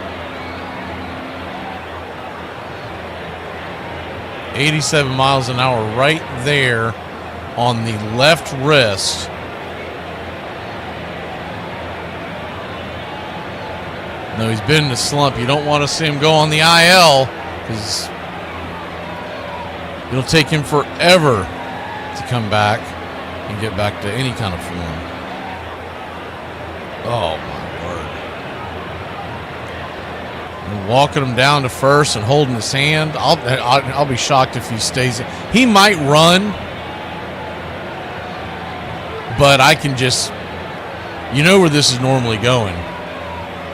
87 miles an hour right there on the left wrist. No, he's been in a slump. You don't want to see him go on the IL because it'll take him forever to come back and get back to any kind of form. Oh, my word. And walking him down to first and holding his hand. I'll be shocked if he stays. He might run, but I can just, you know where this is normally going.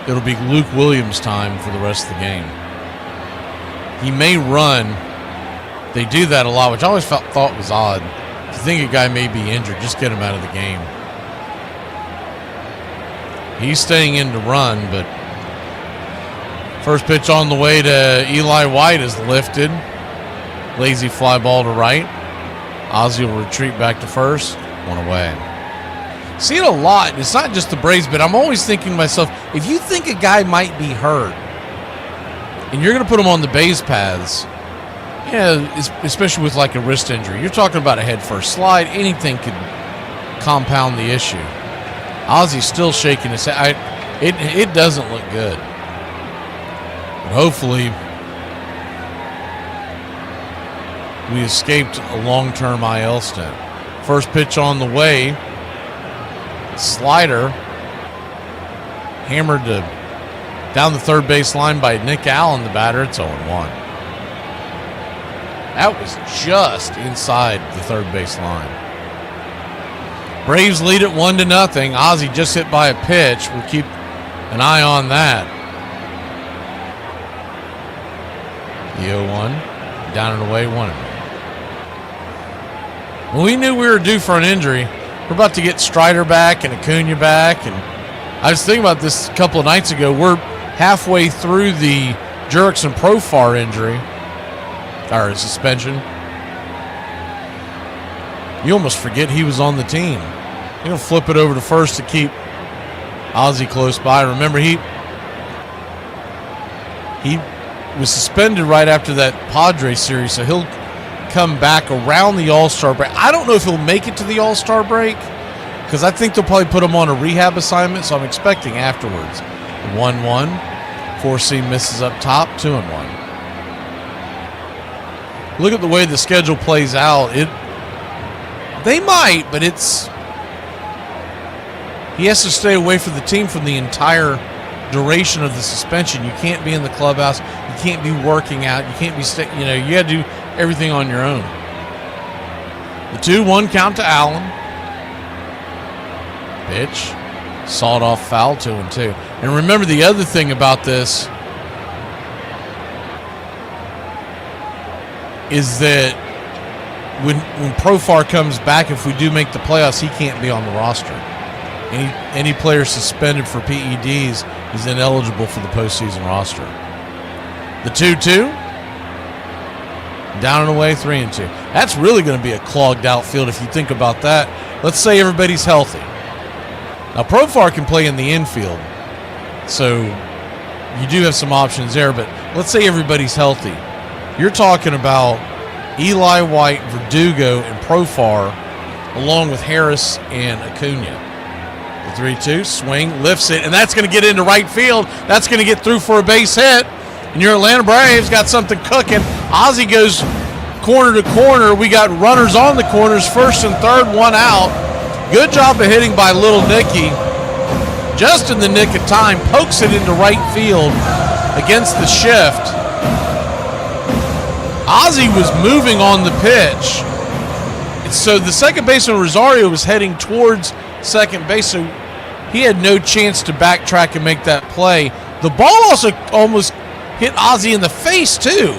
It'll be Luke Williams' time for the rest of the game. He may run. They do that a lot, which I always thought was odd. If you think a guy may be injured, just get him out of the game. He's staying in to run, but first pitch on the way to Eli White is lifted. Lazy fly ball to right. Ozzie will retreat back to first. One away. See it a lot. It's not just the Braves, but I'm always thinking to myself, if you think a guy might be hurt and you're going to put him on the base paths, yeah, especially with like a wrist injury, you're talking about a head first slide. Anything could compound the issue. Ozzie's still shaking his head. It doesn't look good. But hopefully we escaped a long-term IL stint. First pitch on the way. Slider hammered down the third base line by Nick Allen, the batter. It's 0-1. That was just inside the third base line. Braves lead it 1-0. Ozzie just hit by a pitch. We'll keep an eye on that. The 0-1 down and away, 1-0. Well, we knew we were due for an injury. We're about to get Strider back and Acuna back. And I was thinking about this a couple of nights ago. We're halfway through the Jurickson Profar injury, or suspension. You almost forget he was on the team. He'll flip it over to first to keep Ozzie close by. Remember, he was suspended right after that Padres series, so he'll come back around the All-Star break. I don't know if he'll make it to the All-Star break because I think they'll probably put him on a rehab assignment, so I'm expecting afterwards. 1-1. 4-seam misses up top. 2-1. Look at the way the schedule plays out. They might, but he has to stay away from the team from the entire duration of the suspension. You can't be in the clubhouse. You can't be working out. You can't be you got to do everything on your own. The 2-1 count to Allen. Pitch. Sawed off foul, 2-2. And remember the other thing about this, is that when Profar comes back, if we do make the playoffs, he can't be on the roster. Any player suspended for PEDs is ineligible for the postseason roster. The 2-2. Down and away, 3-2. That's really going to be a clogged outfield if you think about that. Let's say everybody's healthy. Now, Profar can play in the infield, so you do have some options there, but let's say everybody's healthy. You're talking about Eli White, Verdugo, and Profar, along with Harris and Acuna. The 3-2, swing, lifts it, and that's going to get into right field. That's going to get through for a base hit. And your Atlanta Braves got something cooking. Ozzie goes corner to corner. We got runners on the corners, first and third, one out. Good job of hitting by Little Nicky. Just in the nick of time, pokes it into right field against the shift. Ozzie was moving on the pitch. So the second baseman, Rosario, was heading towards second base, so he had no chance to backtrack and make that play. The ball also almost hit Ozzie in the face, too.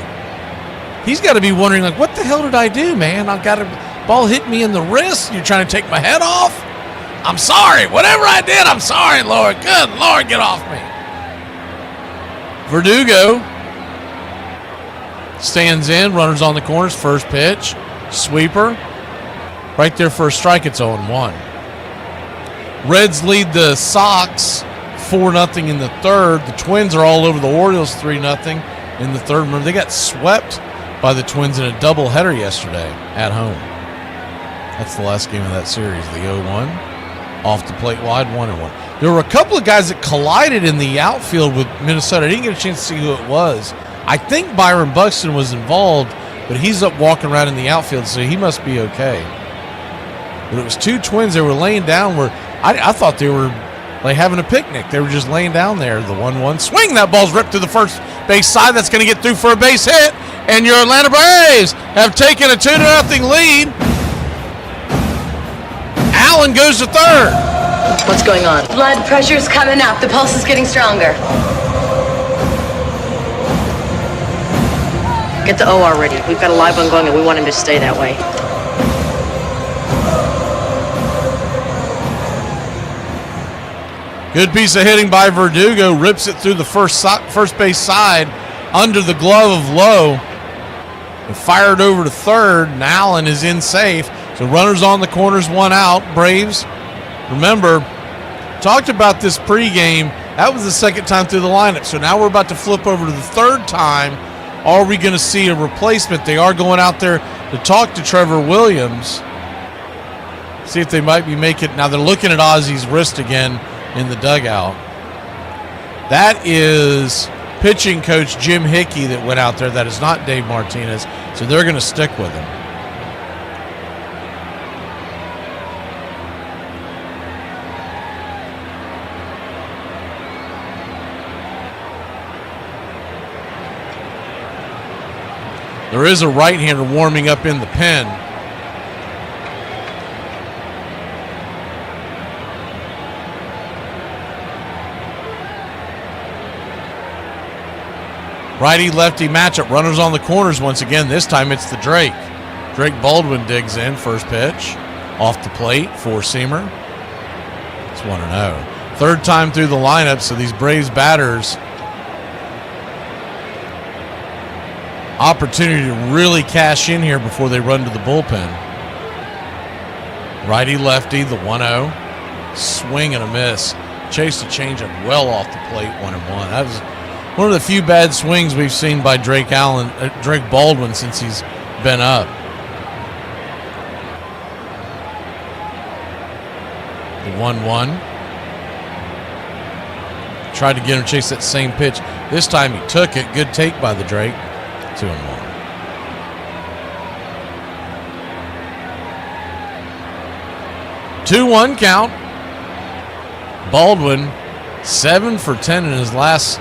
He's got to be wondering, like, what the hell did I do, man? I've got a ball hit me in the wrist. You're trying to take my head off? I'm sorry. Whatever I did, I'm sorry, Lord. Good Lord, get off me. Verdugo stands in, runners on the corners, first pitch, sweeper. Right there for a strike, it's 0-1. Reds lead the Sox 4-0 in the third. The Twins are all over the Orioles 3-0 in the third. Remember, they got swept by the Twins in a doubleheader yesterday at home. That's the last game of that series. The 0-1, off the plate wide, 1-1. There were a couple of guys that collided in the outfield with Minnesota. I didn't get a chance to see who it was. I think Byron Buxton was involved, but he's up walking around in the outfield, so he must be okay. But it was two Twins. They were laying down where I thought they were like having a picnic. They were just laying down there. The 1-1 swing. That ball's ripped to the first base side. That's going to get through for a base hit. And your Atlanta Braves have taken a 2-0 lead. Allen goes to third. What's going on? Blood pressure's coming up. The pulse is getting stronger. Get the OR ready. We've got a live one going and we want him to stay that way. Good piece of hitting by Verdugo. Rips it through the first base side under the glove of Lowe. And fired over to third, and Allen is in safe. So runners on the corners, one out. Braves, remember, talked about this pregame. That was the second time through the lineup. So now we're about to flip over to the third time. Are we going to see a replacement? They are going out there to talk to Trevor Williams. See if they might be making. Now they're looking at Ozzie's wrist again in the dugout. That is pitching coach Jim Hickey that went out there. That is not Dave Martinez. So they're going to stick with him. There is a right-hander warming up in the pen. Righty-lefty matchup. Runners on the corners once again. This time it's the Drake. Drake Baldwin digs in. First pitch. Off the plate. Four-seamer. It's 1-0. Third time through the lineup, so these Braves batters opportunity to really cash in here before they run to the bullpen. Righty-lefty, the 1-0. Swing and a miss. Chased a changeup well off the plate, 1-1. That was one of the few bad swings we've seen by Drake Baldwin since he's been up. The 1-1. Tried to get him to chase that same pitch. This time he took it. Good take by the Drake. 2-1. Two-1 count. Baldwin 7 for 10 in his last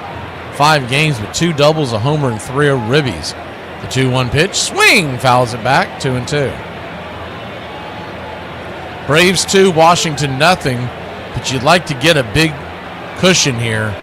5 games with 2 doubles, a homer, and 3 ribbies. The 2-1 pitch, swing, fouls it back, 2-2. Braves 2, Washington nothing, but you'd like to get a big cushion here